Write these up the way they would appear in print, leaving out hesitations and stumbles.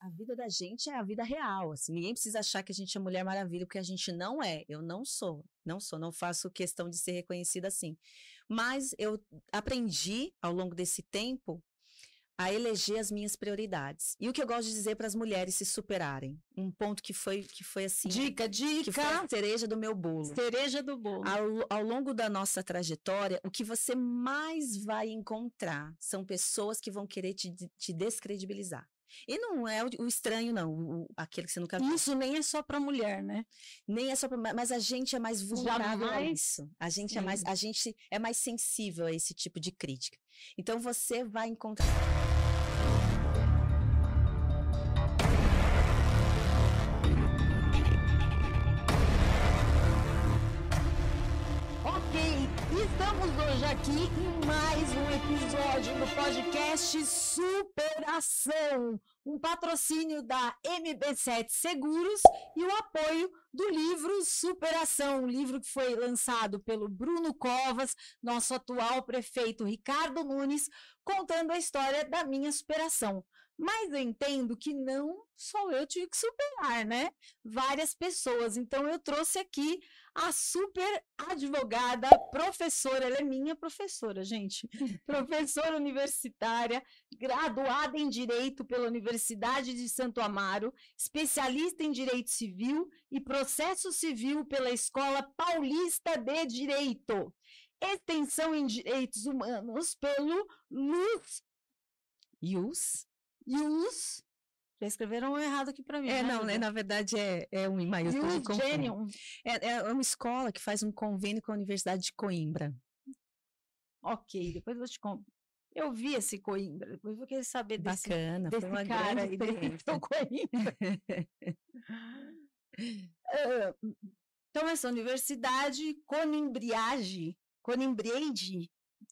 a vida da gente é a vida real, assim, ninguém precisa achar que a gente é Mulher Maravilha, porque a gente não é, eu não sou, não faço questão de ser reconhecida assim. Mas eu aprendi, ao longo desse tempo, a eleger as minhas prioridades. E o que eu gosto de dizer para as mulheres se superarem, um ponto que foi assim, Dica. que foi a cereja do meu bolo. Cereja do bolo. Ao longo da nossa trajetória, o que você mais vai encontrar são pessoas que vão querer te descredibilizar. E não é o estranho, não, aquele que você nunca viu. Isso nem é só para mulher, né? Nem é só pra, mas a gente é mais vulnerável a isso. A gente é mais sensível a esse tipo de crítica. Então você vai encontrar. Estamos hoje aqui em mais um episódio do podcast Superação, um patrocínio da MB7 Seguros e o apoio do livro Superação, um livro que foi lançado pelo Bruno Covas, nosso atual prefeito Ricardo Nunes, contando a história da minha superação. Mas eu entendo que não só eu tive que superar, né? Várias pessoas. Então eu trouxe aqui a super advogada, professora, ela é minha professora, gente. Professora universitária, graduada em Direito pela Universidade de Santo Amaro, especialista em Direito Civil e Processo Civil pela Escola Paulista de Direito. Extensão em Direitos Humanos pelo Ius. Já escreveram errado aqui para mim. Não, né? Na verdade é um em maiúsculo. É uma escola que faz um convênio com a Universidade de Coimbra. Ok, depois eu te conto. Eu vi esse Coimbra, depois vou querer saber desse foi uma cara grande experiência. Coimbra. Então, essa universidade Conimbriage,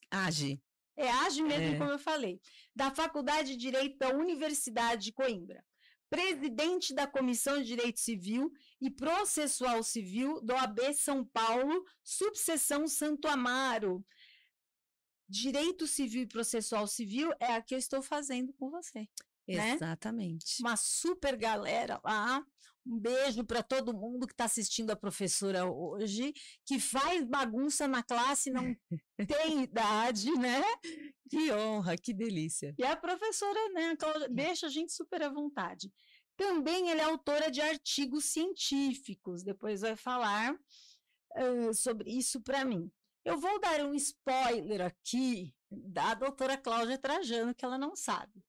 Age. É Age mesmo, como eu falei, da Faculdade de Direito da Universidade de Coimbra. Presidente da Comissão de Direito Civil e Processual Civil do OAB São Paulo, subseção Santo Amaro. Direito Civil e Processual Civil é a que eu estou fazendo com você. Exatamente. Né? Uma super galera lá. Um beijo para todo mundo que está assistindo a professora hoje, que faz bagunça na classe, não tem idade, né? Que honra, que delícia. E a professora, né, deixa a gente super à vontade. Também ela é autora de artigos científicos, depois vai falar sobre isso para mim. Eu vou dar um spoiler aqui da doutora Cláudia Trajano, que ela não sabe.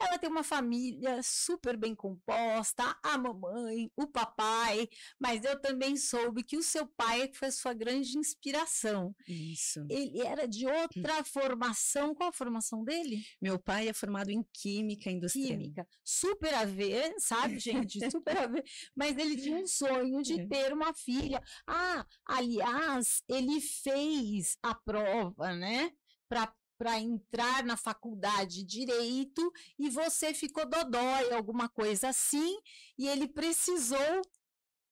Ela tem uma família super bem composta, a mamãe, o papai, mas eu também soube que o seu pai foi a sua grande inspiração. Isso. Ele era de outra formação. Qual a formação dele? Meu pai é formado em Química Industrial. Química. Super a ver, sabe, gente? Super a ver. Mas ele tinha um sonho de ter uma filha. Aliás, ele fez a prova, né? Para entrar na faculdade de Direito e você ficou dodói, alguma coisa assim, e ele precisou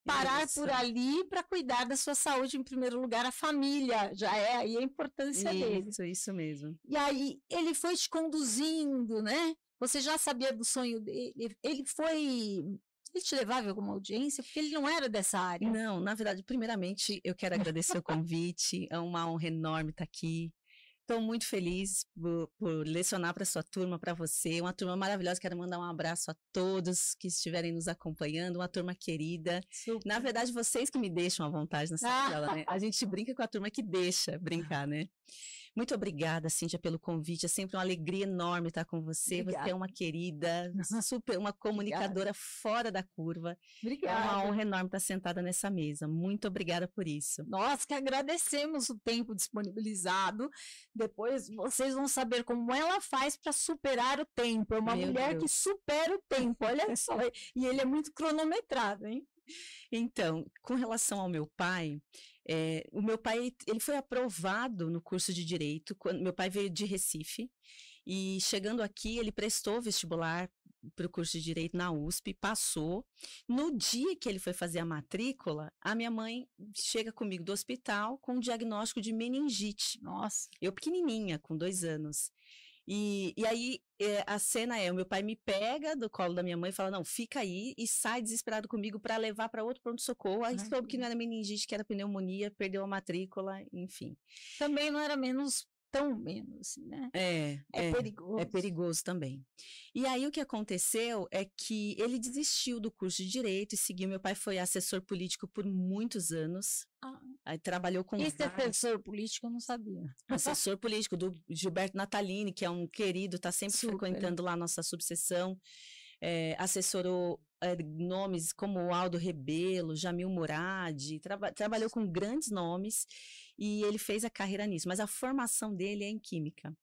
parar por ali para cuidar da sua saúde em primeiro lugar, a família, já é aí a importância dele. Isso mesmo. E aí ele foi te conduzindo, né? Você já sabia do sonho dele, ele te levava a alguma audiência? Porque ele não era dessa área. Não, na verdade, primeiramente, eu quero agradecer o convite, é uma honra enorme estar aqui. Estou muito feliz por lecionar para sua turma, para você, uma turma maravilhosa. Quero mandar um abraço a todos que estiverem nos acompanhando, uma turma querida. Super. Na verdade, vocês que me deixam à vontade nessa tela, né? A gente brinca com a turma que deixa brincar, né? Muito obrigada, Cíntia, pelo convite. É sempre uma alegria enorme estar com você. Obrigada. Você é uma querida, uma comunicadora fora da curva. Obrigada. É uma honra enorme estar sentada nessa mesa. Muito obrigada por isso. Nós que agradecemos o tempo disponibilizado. Depois vocês vão saber como ela faz para superar o tempo. É uma mulher que supera o tempo, olha só. E ele é muito cronometrado, hein? Então, com relação ao meu pai, o meu pai ele foi aprovado no curso de Direito. Meu pai veio de Recife e chegando aqui ele prestou vestibular para o curso de Direito na USP, passou. No dia que ele foi fazer a matrícula, a minha mãe chega comigo do hospital com um diagnóstico de meningite. Nossa, eu pequenininha, com 2 anos. E aí a cena é, o meu pai me pega do colo da minha mãe e fala, não, fica aí, e sai desesperado comigo para levar para outro pronto-socorro. Aí soube que não era meningite, que era pneumonia, perdeu a matrícula, enfim. Também não era tão menos, né? É perigoso. É perigoso também. E aí o que aconteceu é que ele desistiu do curso de Direito e seguiu. Meu pai foi assessor político por muitos anos. Aí trabalhou com esse assessor político eu não sabia. Assessor político do Gilberto Natalini, que é um querido, está sempre frequentando lá a nossa subseção. Assessorou nomes como Aldo Rebelo, Jamil Murad, trabalhou com grandes nomes e ele fez a carreira nisso. Mas a formação dele é em Química.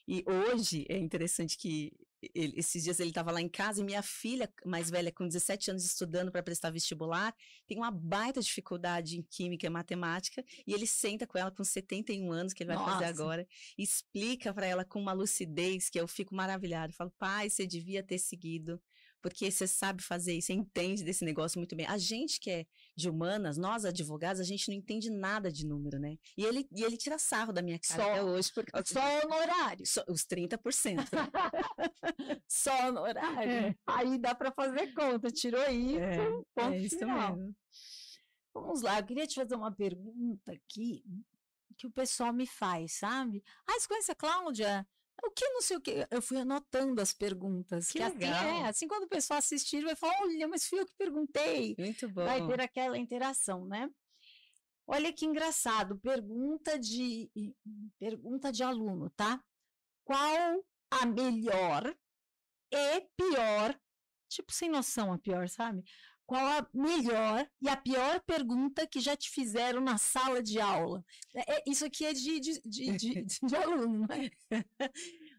E hoje é interessante que esses dias ele estava lá em casa e minha filha mais velha, com 17 anos, estudando para prestar vestibular, tem uma baita dificuldade em Química e Matemática, e ele senta com ela com 71 anos, que ele vai fazer agora, e explica para ela com uma lucidez que eu fico maravilhada. Eu falo, pai, você devia ter seguido, porque você sabe fazer isso, você entende desse negócio muito bem. A gente que é de humanas, nós advogados, a gente não entende nada de número, né? E ele tira sarro da minha cara até hoje. Só honorário. Os 30%. Só honorário. Aí dá para fazer conta, tirou isso, ponto isso final. mesmo. Vamos lá, eu queria te fazer uma pergunta aqui, que o pessoal me faz, sabe? Você conhece a Cláudia? O que não sei o que, eu fui anotando as perguntas. Que legal. Assim quando o pessoal assistir vai falar, olha, mas fui eu que perguntei. Muito bom. Vai ter aquela interação, né? Olha que engraçado, pergunta de aluno, tá? Qual a melhor e pior, tipo sem noção a pior, sabe? Qual a melhor e a pior pergunta que já te fizeram na sala de aula? Isso aqui é de aluno, né?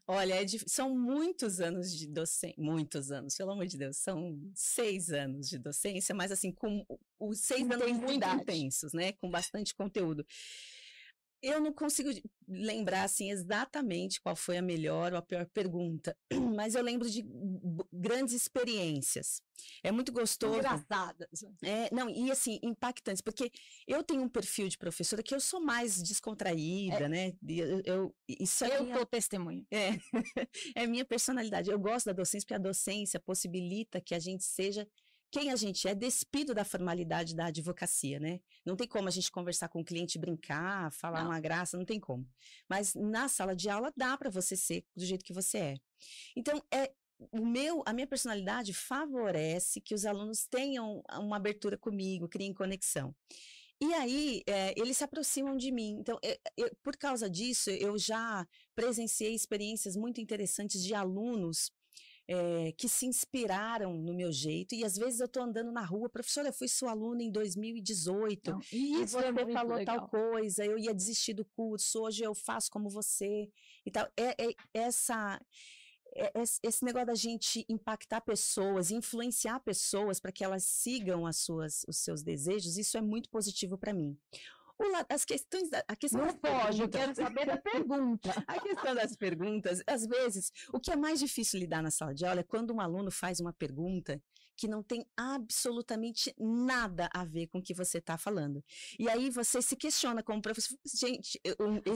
Olha, são muitos anos de docência, muitos anos, pelo amor de Deus, são 6 anos de docência, mas assim, com os 6 anos muito intensos, né? Com bastante conteúdo. Eu não consigo lembrar, assim, exatamente qual foi a melhor ou a pior pergunta, mas eu lembro de grandes experiências. É muito gostoso. Engraçadas. Não, e assim, impactantes, porque eu tenho um perfil de professora que eu sou mais descontraída, né? Eu sou testemunha. É minha personalidade. Eu gosto da docência porque a docência possibilita que a gente seja quem a gente é, despido da formalidade da advocacia, né? Não tem como a gente conversar com o cliente, brincar, falar uma graça, não tem como. Mas na sala de aula dá para você ser do jeito que você é. Então, a minha personalidade favorece que os alunos tenham uma abertura comigo, criem conexão. E aí, eles se aproximam de mim. Então, por causa disso, eu já presenciei experiências muito interessantes de alunos que se inspiraram no meu jeito, e às vezes eu estou andando na rua, professora, eu fui sua aluna em 2018, e você falou tal coisa, eu ia desistir do curso, hoje eu faço como você, e tal. Esse negócio da gente impactar pessoas, influenciar pessoas para que elas sigam os seus desejos, isso é muito positivo para mim. A questão não pode, eu quero saber da pergunta. A questão das perguntas, às vezes, o que é mais difícil lidar na sala de aula é quando um aluno faz uma pergunta que não tem absolutamente nada a ver com o que você está falando. E aí você se questiona como professor. Gente,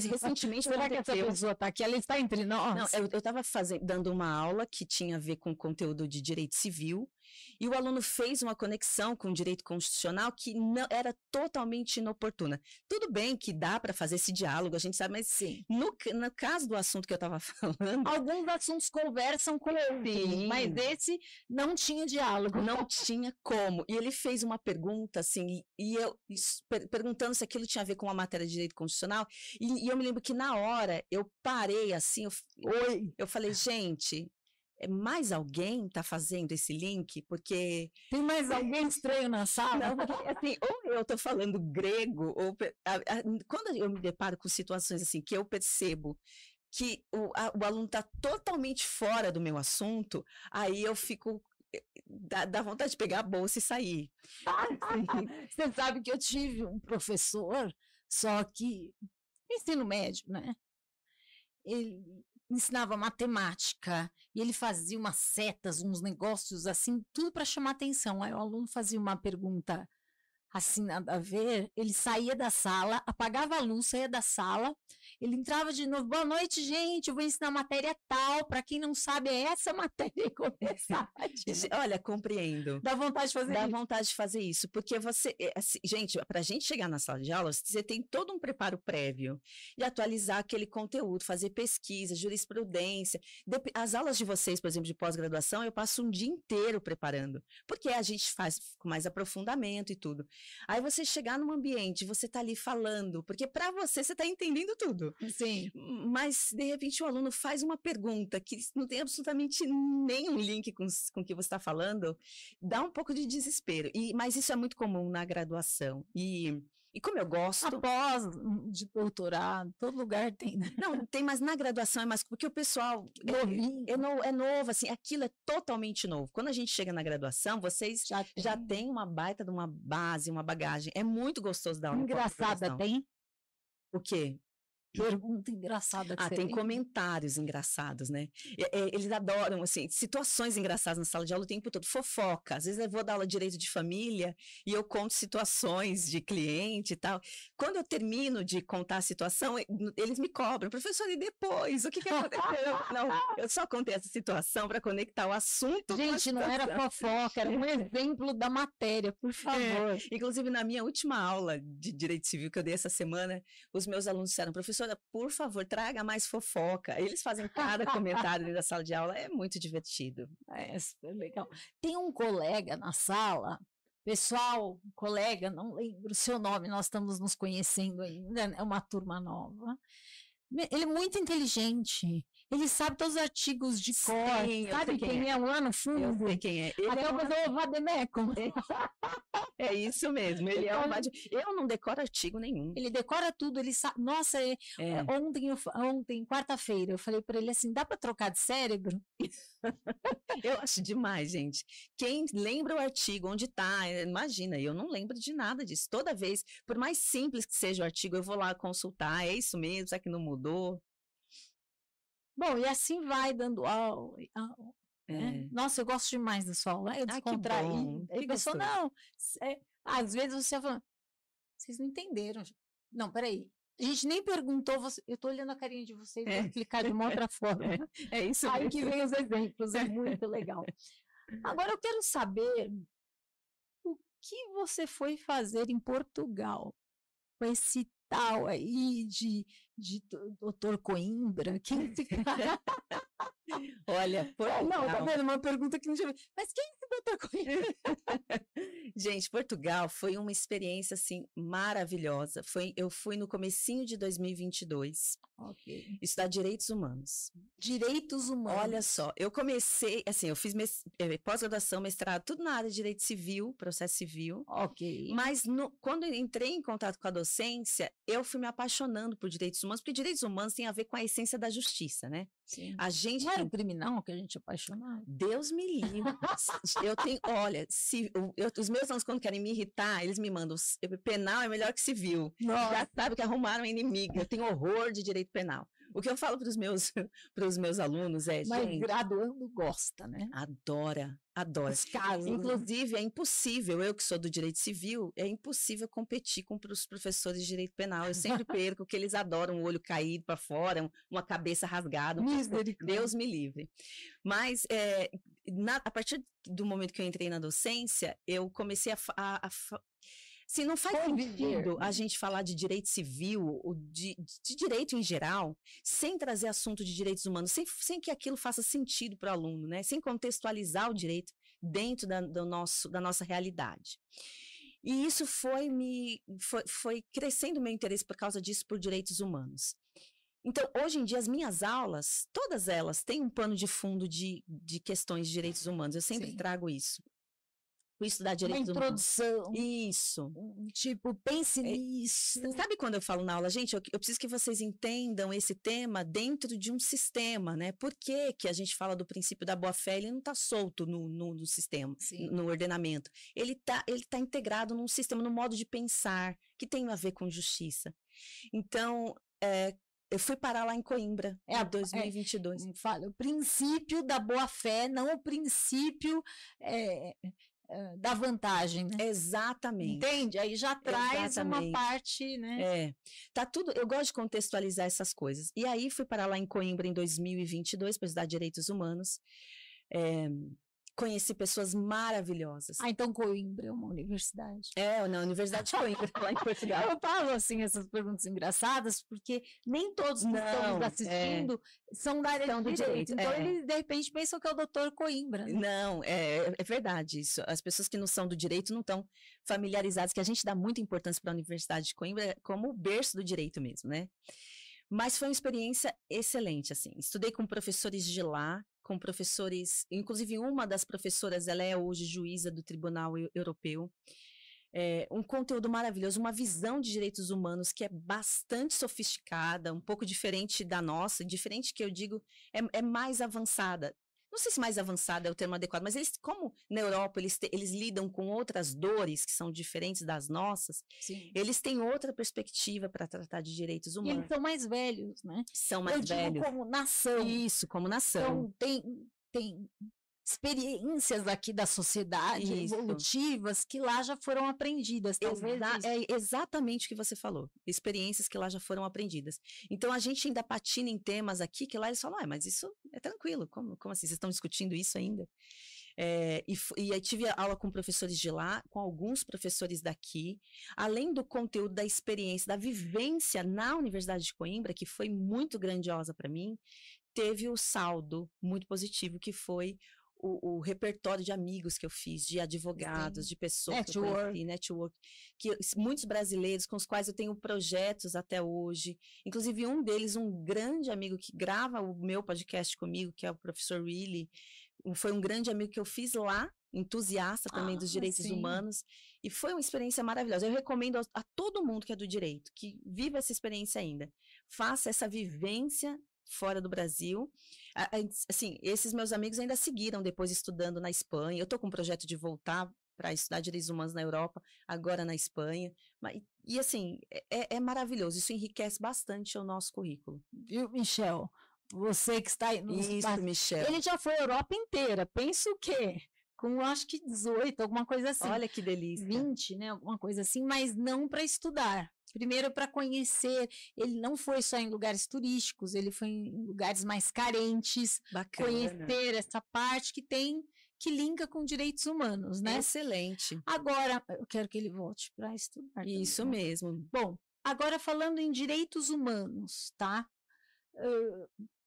recentemente... Será que essa pessoa está aqui? Ela está entre nós? Não, eu estava dando uma aula que tinha a ver com conteúdo de direito civil, e o aluno fez uma conexão com o direito constitucional que não, era totalmente inoportuna. Tudo bem que dá para fazer esse diálogo, a gente sabe, mas sim, no caso do assunto que eu estava falando... Alguns assuntos conversam com outros, mas esse não tinha diálogo. Não tinha como. E ele fez uma pergunta, assim, e eu perguntando se aquilo tinha a ver com a matéria de direito constitucional, e eu me lembro que na hora eu parei assim, eu falei, gente... mais alguém está fazendo esse link? Porque... Tem mais alguém estranho na sala? Não, porque, assim, ou eu estou falando grego, ou... quando eu me deparo com situações assim, que eu percebo que o aluno está totalmente fora do meu assunto, aí eu fico... Dá vontade de pegar a bolsa e sair. Você sabe que eu tive um professor, só que ensino médio, né? Ele ensinava matemática e ele fazia umas setas, uns negócios assim, tudo para chamar atenção. Aí o aluno fazia uma pergunta assim, nada a ver, ele saía da sala, apagava a luz, saía da sala, ele entrava de novo, boa noite, gente, eu vou ensinar matéria tal, para quem não sabe, é essa matéria e começar. Olha, compreendo. Dá vontade de fazer Dá isso. vontade de fazer isso, porque você, assim, gente, para a gente chegar na sala de aula, você tem todo um preparo prévio e atualizar aquele conteúdo, fazer pesquisa, jurisprudência. As aulas de vocês, por exemplo, de pós-graduação, eu passo um dia inteiro preparando, porque a gente faz com mais aprofundamento e tudo. Aí você chegar num ambiente, você tá ali falando, porque para você está entendendo tudo. Sim. Mas, de repente, o aluno faz uma pergunta que não tem absolutamente nenhum link com o que você está falando, dá um pouco de desespero. Mas isso é muito comum na graduação. E como eu gosto... Após de doutorado, todo lugar tem, né? Não, tem, mas na graduação é mais... Porque o pessoal é novo, assim, aquilo é totalmente novo. Quando a gente chega na graduação, vocês já têm uma baita de uma base, uma bagagem. É muito gostoso dar aula. Engraçada tem? O quê? Pergunta engraçada. Que tem comentários engraçados, né? Eles adoram, assim, situações engraçadas na sala de aula o tempo todo. Fofoca. Às vezes eu vou dar aula de direito de família e eu conto situações de cliente e tal. Quando eu termino de contar a situação, eles me cobram. Professor, e depois? O que aconteceu? Não, eu só contei essa situação para conectar o assunto. Gente, não era fofoca, era um exemplo da matéria, por favor. Inclusive, na minha última aula de direito civil que eu dei essa semana, os meus alunos disseram, professora, por favor, traga mais fofoca. Eles fazem cada comentário dentro da sala de aula, é muito divertido. É super legal. Tem um colega na sala, pessoal, colega, não lembro o seu nome, nós estamos nos conhecendo ainda, é uma turma nova. Ele é muito inteligente. Ele sabe todos os artigos de cor. Sabe quem é lá no fundo? Eu sei quem é. Ele até o Vademecum. É isso mesmo. Ele é eu não decoro artigo nenhum. Ele decora tudo. Ele sabe. Nossa, ontem, quarta-feira, eu falei para ele assim: dá para trocar de cérebro? Eu acho demais, gente. Quem lembra o artigo, onde está, imagina, eu não lembro de nada disso. Toda vez, por mais simples que seja o artigo, eu vou lá consultar, é isso mesmo, será que não mudou? Bom, e assim vai dando aula. Né? Nossa, eu gosto demais da sua aula. Eu descontraí. Ele pensou, não, às vezes você fala, vocês não entenderam. Não, peraí. A gente nem perguntou, eu estou olhando a carinha de vocês para explicar de uma outra forma. É isso aí mesmo. que vem os exemplos, é muito legal. Agora eu quero saber o que você foi fazer em Portugal com esse tal aí de Dr. Coimbra. Quem esse cara? Olha, Portugal... Não, tá vendo? Uma pergunta que não tinha... Mas quem é esse Dr. Coimbra? Gente, Portugal foi uma experiência, assim, maravilhosa. Eu fui no comecinho de 2022. Ok. Estudar Direitos Humanos. Direitos Humanos. Olha só, eu comecei, assim, eu fiz pós-graduação, mestrado, tudo na área de Direito Civil, Processo Civil. Ok. Mas quando eu entrei em contato com a docência, eu fui me apaixonando por Direitos Humanos, porque Direitos Humanos tem a ver com a essência da justiça, né? Sim. A gente... Não era o criminal que a gente é apaixonado? Deus me livre. Eu tenho, olha, os meus alunos quando querem me irritar, eles me mandam, penal é melhor que civil. Nossa. Já sabe que arrumaram uma inimiga. Eu tenho horror de direito penal. O que eu falo para os meus alunos é, mas gente, graduando gosta, né? Adora. Os casos. Inclusive, é impossível, eu que sou do direito civil, é impossível competir com os professores de direito penal. Eu sempre perco, que eles adoram o olho caído para fora, uma cabeça rasgada. Deus me livre. Mas, a partir do momento que eu entrei na docência, eu comecei se não faz sentido a gente falar de direito civil, ou de direito em geral, sem trazer assunto de direitos humanos, sem que aquilo faça sentido para o aluno, né? Sem contextualizar o direito dentro da nossa realidade. E isso foi crescendo o meu interesse por causa disso, por direitos humanos. Então, hoje em dia, as minhas aulas, todas elas, têm um pano de fundo de questões de direitos humanos. Eu sempre trago isso. Estudar direitos humanos. Uma introdução. Isso. Tipo, pense nisso. Sabe quando eu falo na aula, gente, eu preciso que vocês entendam esse tema dentro de um sistema, né? Por que a gente fala do princípio da boa-fé? Ele não está solto no sistema, no ordenamento. Ele tá integrado num sistema, num modo de pensar, que tem a ver com justiça. Então, eu fui parar lá em Coimbra, em 2022. O princípio da boa-fé, não o princípio da vantagem, né? Exatamente. Entende? Aí já traz uma parte, né? Tá tudo. Eu gosto de contextualizar essas coisas. E aí fui parar lá em Coimbra em 2022 para estudar Direitos Humanos. Conheci pessoas maravilhosas. Então Coimbra é uma universidade. Na Universidade de Coimbra, lá em Portugal. Eu falo assim essas perguntas engraçadas, porque nem todos que estamos assistindo são da área do direito. Então eles, de repente, pensam que é o doutor Coimbra. Né? Não, é verdade isso. As pessoas que não são do direito não estão familiarizadas, que a gente dá muita importância para a Universidade de Coimbra como o berço do direito mesmo, né? Mas foi uma experiência excelente, assim. Estudei com professores de lá, com professores, inclusive uma das professoras, ela é hoje juíza do Tribunal Europeu. Um conteúdo maravilhoso, uma visão de direitos humanos que é bastante sofisticada, um pouco diferente da nossa, diferente que eu digo, é mais avançada. Não sei se mais avançada é o termo adequado, mas eles, como na Europa, eles lidam com outras dores que são diferentes das nossas, Sim. Eles têm outra perspectiva para tratar de direitos humanos. E eles são mais velhos, né? São mais velhos. Eu digo como nação. Isso, como nação. Então, tem experiências aqui da sociedade evolutivas que lá já foram aprendidas. É exatamente o que você falou. Experiências que lá já foram aprendidas. Então, a gente ainda patina em temas aqui que lá eles falam, mas isso é tranquilo. Como assim? Vocês estão discutindo isso ainda? E aí tive aula com professores de lá, com alguns professores daqui, além do conteúdo da experiência, da vivência na Universidade de Coimbra, que foi muito grandiosa para mim, teve o saldo muito positivo, que foi o repertório de amigos que eu fiz, de advogados, de pessoas que eu conheci, network, que muitos brasileiros com os quais eu tenho projetos até hoje, inclusive um deles, um grande amigo que grava o meu podcast comigo, que é o professor Willy, foi um grande amigo que eu fiz lá, entusiasta também dos direitos humanos, e foi uma experiência maravilhosa. Eu recomendo a todo mundo que é do direito, que viva essa experiência ainda, faça essa vivência fora do Brasil. Assim, esses meus amigos ainda seguiram depois estudando na Espanha. Eu estou com um projeto de voltar para estudar direitos humanos na Europa, agora na Espanha. E assim, é maravilhoso. Isso enriquece bastante o nosso currículo. Viu, Michel? Você que está aí no Michel. Ele já foi a Europa inteira. Pensa o quê? Com acho que 18, alguma coisa assim. Olha que delícia. 20, né? Alguma coisa assim, mas não para estudar. Primeiro, para conhecer, ele não foi só em lugares turísticos, ele foi em lugares mais carentes. Bacana. Conhecer essa parte que linka com direitos humanos, né? Excelente. Agora, eu quero que ele volte para estudar. Isso também, mesmo. Bom, agora falando em direitos humanos, tá?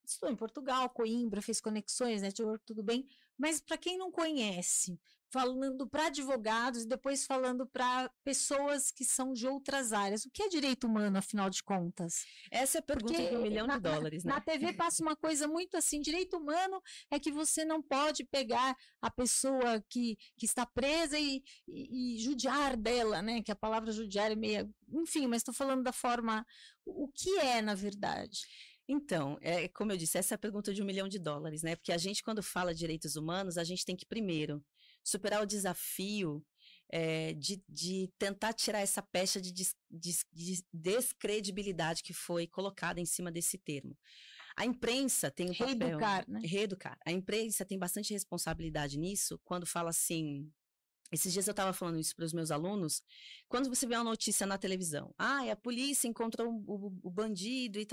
Estou em Portugal, Coimbra, fez conexões, network, tudo bem, mas para quem não conhece, falando para advogados e depois falando para pessoas que são de outras áreas, o que é direito humano, afinal de contas? Essa é a pergunta de $1 milhão, né? Na TV passa uma coisa muito assim, direito humano é que você não pode pegar a pessoa que está presa e judiar dela, né? Que a palavra judiar é meio... Enfim, mas estou falando da forma... O que é, na verdade? Então, como eu disse, essa é a pergunta de $1 milhão, né? Porque a gente, quando fala de direitos humanos, a gente tem que, primeiro, superar o desafio de tentar tirar essa pecha de descredibilidade que foi colocada em cima desse termo. A imprensa tem um papel... Reeducar, né? Reeducar. A imprensa tem bastante responsabilidade nisso, quando fala assim... Esses dias eu estava falando isso para os meus alunos, quando você vê uma notícia na televisão, a polícia encontrou o bandido e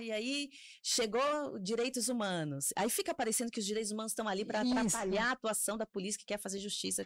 e aí chegou direitos humanos. Aí fica parecendo que os direitos humanos estão ali para atrapalhar a atuação da polícia que quer fazer justiça.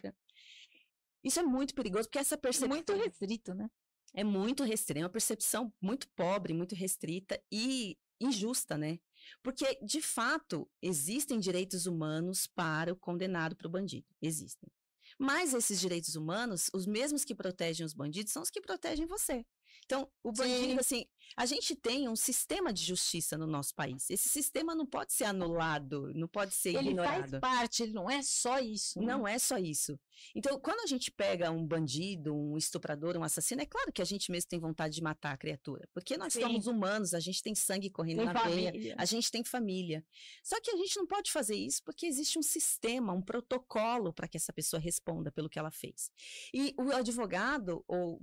Isso é muito perigoso, porque essa percepção... Muito restrito, né? É muito restrito, é uma percepção muito pobre, muito restrita e injusta, né? Porque, de fato, existem direitos humanos para o condenado, para o bandido. Existem. Mas esses direitos humanos, os mesmos que protegem os bandidos, são os que protegem você. Então, o bandido, assim, a gente tem um sistema de justiça no nosso país. Esse sistema não pode ser anulado, não pode ser ignorado. Ele faz parte, ele não é só isso. Não é só isso. Então, quando a gente pega um bandido, um estuprador, um assassino, é claro que a gente mesmo tem vontade de matar a criatura. Porque nós somos humanos, a gente tem sangue correndo na veia, a gente tem família. Só que a gente não pode fazer isso porque existe um sistema, um protocolo para que essa pessoa responda pelo que ela fez. E o advogado, ou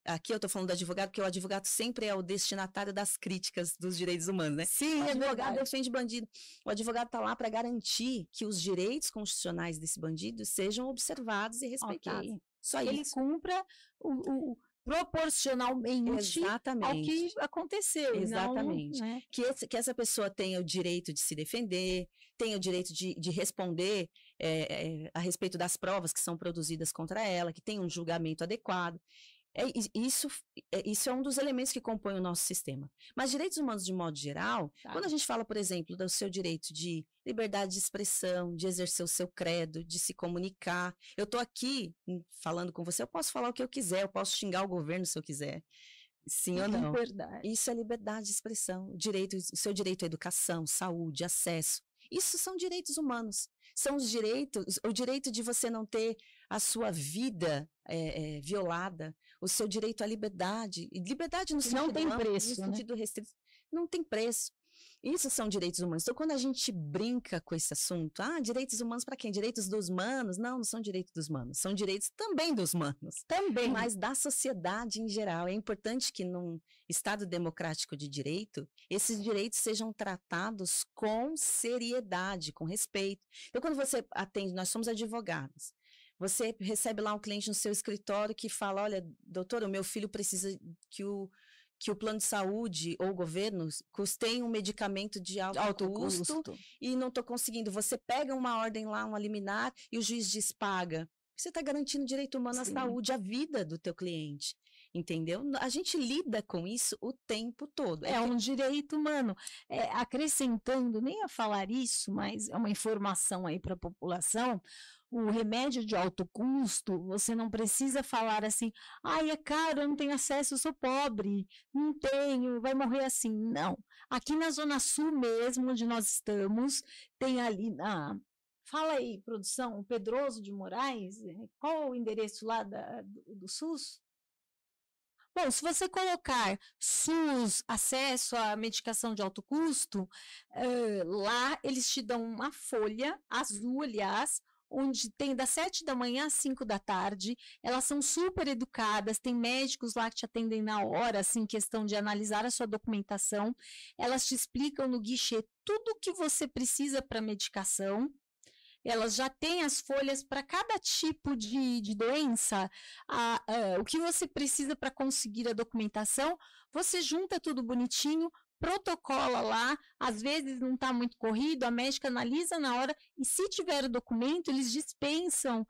aqui eu estou falando do advogado, porque o advogado sempre é o destinatário das críticas dos direitos humanos, né? Sim, o advogado verdade. defende bandido. O advogado está lá para garantir que os direitos constitucionais desse bandido sejam observados e respeitados. Ok. Só Que ele isso. cumpra proporcionalmente ao Exatamente. que aconteceu. Exatamente. Não, né? Que essa pessoa tenha o direito de se defender, tenha o direito de responder a respeito das provas que são produzidas contra ela, que tenha um julgamento adequado. Isso é um dos elementos que compõem o nosso sistema. Mas direitos humanos, de modo geral, quando a gente fala, por exemplo, do seu direito de liberdade de expressão, de exercer o seu credo, de se comunicar. Eu estou aqui falando com você, eu posso falar o que eu quiser, eu posso xingar o governo se eu quiser. Sim ou não? Verdade. Isso é liberdade de expressão. O seu direito à educação, saúde, acesso. Isso são direitos humanos. São os direitos, o direito de você não ter a sua vida violada, o seu direito à liberdade. E liberdade no sentido não tem amplo, preço, no sentido restrito. Não tem preço. Isso são direitos humanos. Então, quando a gente brinca com esse assunto, direitos humanos para quem? Direitos dos humanos? Não, não são direitos dos humanos. São direitos também dos humanos. Também. Mas da sociedade em geral. É importante que num Estado democrático de direito, esses direitos sejam tratados com seriedade, com respeito. Então, quando você atende, nós somos advogados. Você recebe lá um cliente no seu escritório que fala, olha, doutor, o meu filho precisa que o plano de saúde ou o governo custeiem um medicamento de alto custo e não estou conseguindo. Você pega uma ordem lá, uma liminar, e o juiz diz paga. Você está garantindo o direito humano à saúde, à vida do teu cliente. Entendeu? A gente lida com isso o tempo todo. É um direito humano. Acrescentando, nem a falar isso, mas é uma informação aí para a população. O remédio de alto custo, você não precisa falar assim, é caro, eu não tenho acesso, eu sou pobre, não tenho, vai morrer assim. Não. Aqui na Zona Sul mesmo, onde nós estamos, tem ali fala aí, produção, o Pedroso de Moraes, qual o endereço lá do SUS? Bom, se você colocar SUS, acesso à medicação de alto custo, lá eles te dão uma folha azul, aliás, onde tem das 7 da manhã às 5 da tarde, elas são super educadas, tem médicos lá que te atendem na hora, assim, questão de analisar a sua documentação, elas te explicam no guichê tudo o que você precisa para medicação, elas já têm as folhas para cada tipo de doença, o que você precisa para conseguir a documentação, você junta tudo bonitinho, protocola lá, às vezes não está muito corrido, a médica analisa na hora, e se tiver o documento, eles dispensam,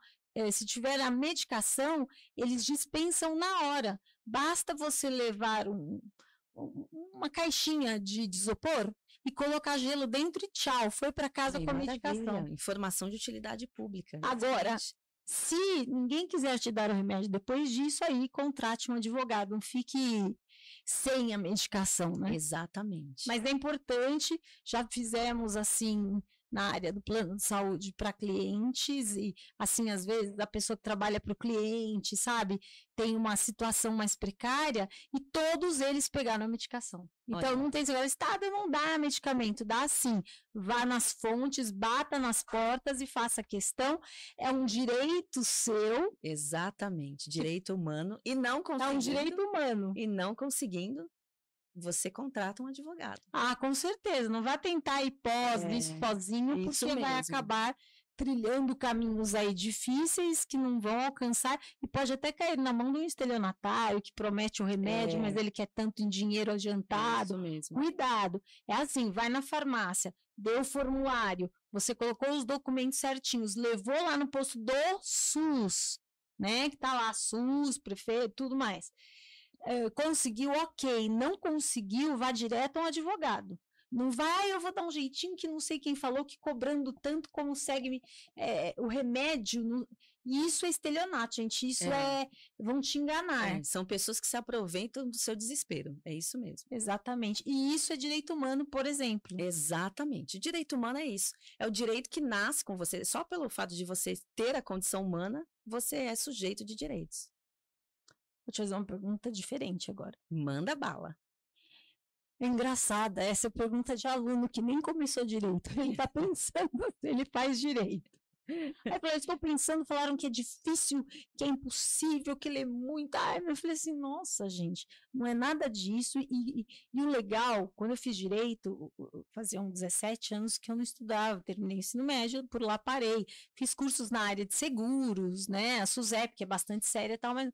se tiver a medicação, eles dispensam na hora, basta você levar uma caixinha de isopor e colocar gelo dentro e tchau, foi para casa com a medicação. Informação de utilidade pública. Agora, se ninguém quiser te dar o remédio depois disso, aí contrate um advogado, não fique sem a medicação, né? Exatamente. Mas é importante, já fizemos assim na área do plano de saúde para clientes e assim às vezes a pessoa que trabalha para o cliente, sabe, tem uma situação mais precária e todos eles pegaram a medicação. Então não tem segredo, Estado não dá medicamento, dá sim, vá nas fontes, bata nas portas e faça a questão, é um direito seu. Exatamente, direito humano e não conseguindo. É um direito humano. E não conseguindo, você contrata um advogado. Com certeza, não vai tentar ir sozinho, porque vai acabar trilhando caminhos aí difíceis que não vão alcançar e pode até cair na mão de um estelionatário que promete o remédio, mas ele quer tanto em dinheiro adiantado. Isso mesmo. Cuidado, é assim, vai na farmácia, deu o formulário, você colocou os documentos certinhos, levou lá no posto do SUS, né, que tá lá, SUS, prefeito, tudo mais. Conseguiu, ok, não conseguiu, vá direto a um advogado. Não vai, eu vou dar um jeitinho que não sei quem falou que cobrando tanto consegue o remédio. Isso é estelionato, gente. Isso vão te enganar. São pessoas que se aproveitam do seu desespero. É isso mesmo. Exatamente. E isso é direito humano, por exemplo. Exatamente. Direito humano é isso. É o direito que nasce com você. Só pelo fato de você ter a condição humana, você é sujeito de direitos. Vou te fazer uma pergunta diferente agora. Manda bala. É engraçada, essa pergunta de aluno que nem começou direito. Ele está pensando se ele faz direito. Aí eu falei, estou pensando, falaram que é difícil, que é impossível, que lê muito. Ai, eu falei assim, nossa, gente, não é nada disso. E o legal, quando eu fiz direito, fazia uns 17 anos que eu não estudava, terminei o ensino médio, por lá parei. Fiz cursos na área de seguros, né? A SUSEP, que é bastante séria e tal, mas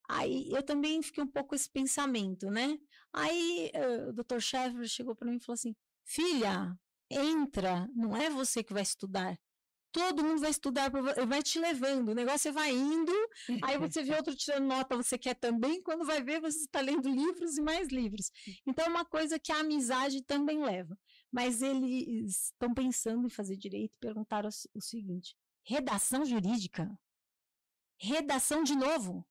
aí eu também fiquei um pouco com esse pensamento, né? Aí o Dr. Sheffer chegou para mim e falou assim: filha, entra, não é você que vai estudar. Todo mundo vai estudar, vai te levando. O negócio vai indo, aí você vê outro tirando nota, você quer também, quando vai ver, você está lendo livros e mais livros. Então, é uma coisa que a amizade também leva. Mas eles estão pensando em fazer direito e perguntaram o seguinte: redação jurídica? Redação de novo?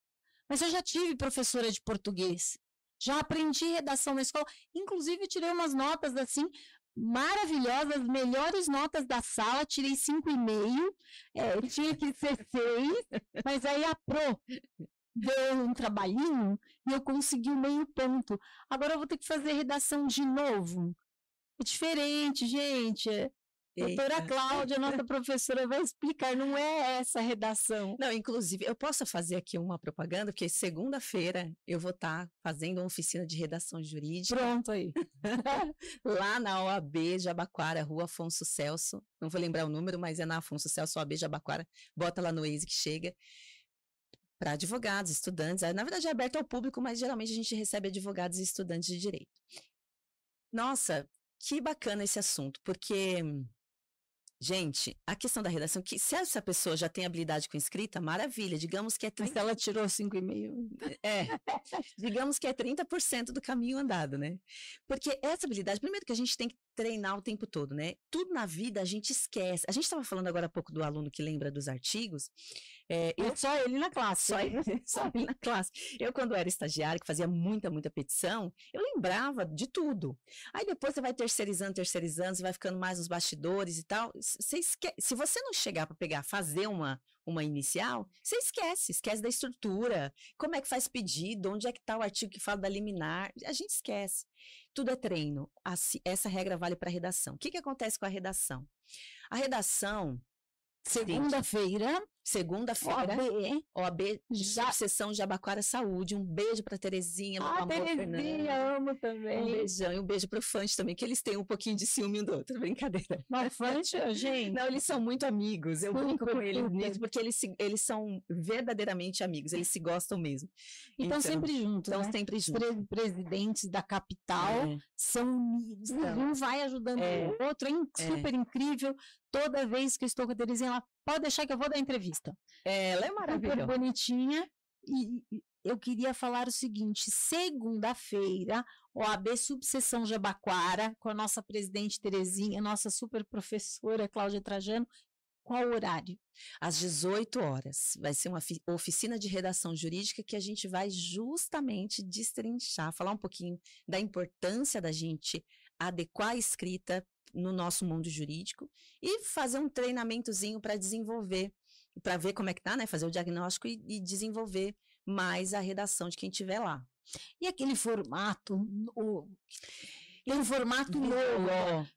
Mas eu já tive professora de português, já aprendi redação na escola, inclusive tirei umas notas assim, maravilhosas, melhores notas da sala, tirei 5,5, tinha que ser 6, mas aí a Pro deu um trabalhinho e eu consegui o meio ponto. Agora eu vou ter que fazer redação de novo. É diferente, gente. Doutora Cláudia, nossa professora, vai explicar, não é essa redação. Não, inclusive, eu posso fazer aqui uma propaganda, porque segunda-feira eu vou estar fazendo uma oficina de redação jurídica. Pronto aí. Lá na OAB Jabaquara, Rua Afonso Celso. Não vou lembrar o número, mas é na Afonso Celso, OAB Jabaquara. Bota lá no Waze que chega. Para advogados, estudantes. Na verdade é aberto ao público, mas geralmente a gente recebe advogados e estudantes de direito. Nossa, que bacana esse assunto, porque... Gente, a questão da redação, que se essa pessoa já tem habilidade com escrita, maravilha, digamos que é... Mas ela tirou 5,5. Digamos que é 30% do caminho andado, né? Porque essa habilidade, primeiro que a gente tem que treinar o tempo todo, né? Tudo na vida a gente esquece. A gente estava falando agora há pouco do aluno que lembra dos artigos. Só ele na classe. Só ele na classe. Eu, quando era estagiária, que fazia muita petição, eu lembrava de tudo. Aí depois você vai terceirizando, você vai ficando mais nos bastidores e tal. Se você não chegar para pegar, fazer uma inicial, você esquece da estrutura, como é que faz pedido, onde é que está o artigo que fala da liminar, a gente esquece. Tudo é treino. Essa regra vale para a redação. O que acontece com a redação? A redação... Segunda-feira, OAB Subseção Jabaquara Saúde. Um beijo para Terezinha, meu amor, Terezinha, amo também. Um beijão e um beijo pro Fante também, que eles têm um pouquinho de ciúme um do outro, brincadeira. Mas Fante, gente... Não, eles são muito amigos, eu brinco com eles mesmo, porque eles são verdadeiramente amigos, eles se gostam mesmo. Então sempre juntos, né? Sempre juntos. Os presidentes da capital são unidos, um vai ajudando o outro, super incrível. Toda vez que eu estou com a Terezinha, ela pode deixar que eu vou dar entrevista. Ela é maravilhosa. Super bonitinha. E eu queria falar o seguinte: segunda-feira, OAB Subseção Jabaquara, com a nossa presidente Terezinha, nossa super professora Cláudia Trajano. Qual horário? Às 18 horas. Vai ser uma oficina de redação jurídica que a gente vai justamente destrinchar, falar um pouquinho da importância da gente adequar a escrita no nosso mundo jurídico e fazer um treinamentozinho para desenvolver, para ver como é que tá, né? Fazer o diagnóstico e desenvolver mais a redação de quem estiver lá. E aquele formato, novo,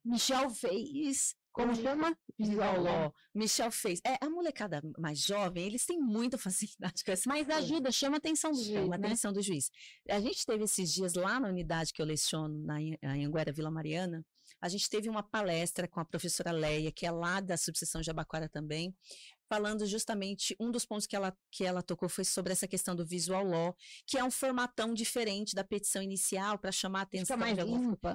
Michel fez, como chama? Visual Law. Michel fez. A molecada mais jovem, eles têm muita facilidade com essa Mas coisa. ajuda, chama a atenção do juiz, Chama a atenção do juiz. A gente teve esses dias lá na unidade que eu leciono, na Anhanguera, Vila Mariana, a gente teve uma palestra com a professora Leia, que é lá da Subseção Jabaquara também, falando justamente, um dos pontos que ela tocou foi sobre essa questão do Visual Law, que é um formatão diferente da petição inicial para chamar a atenção.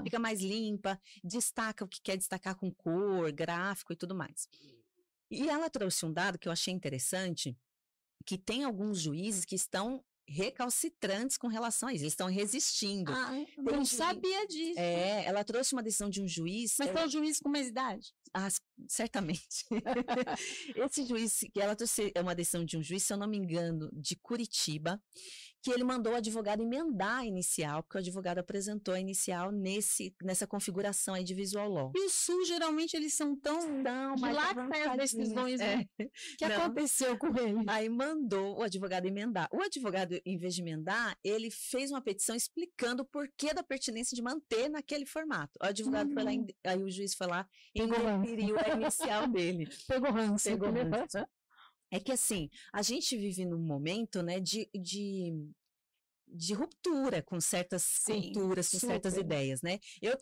Fica mais limpa, destaca o que quer destacar com cor, gráfico e tudo mais. E ela trouxe um dado que eu achei interessante, que tem alguns juízes que estão recalcitrantes com relação a isso, eles estão resistindo. Eu não sabia disso. Ela trouxe uma decisão de um juiz... Mas são juízes com mais idade? Certamente. Esse juiz, que ela trouxe uma decisão de um juiz, se eu não me engano, de Curitiba, que ele mandou o advogado emendar a inicial, porque o advogado apresentou a inicial nessa configuração aí de Visual Law. E o Sul, geralmente, eles são tão... Não, de lá que saem as decisões, né? O que aconteceu com ele? Aí mandou o advogado emendar. O advogado, em vez de emendar, ele fez uma petição explicando o porquê da pertinência de manter naquele formato. O advogado foi lá, aí o juiz foi lá e inicial dele. Pegou ranço. Pegou ranço. É que assim, a gente vive num momento, né, de ruptura com certas culturas, com certas ideias, né?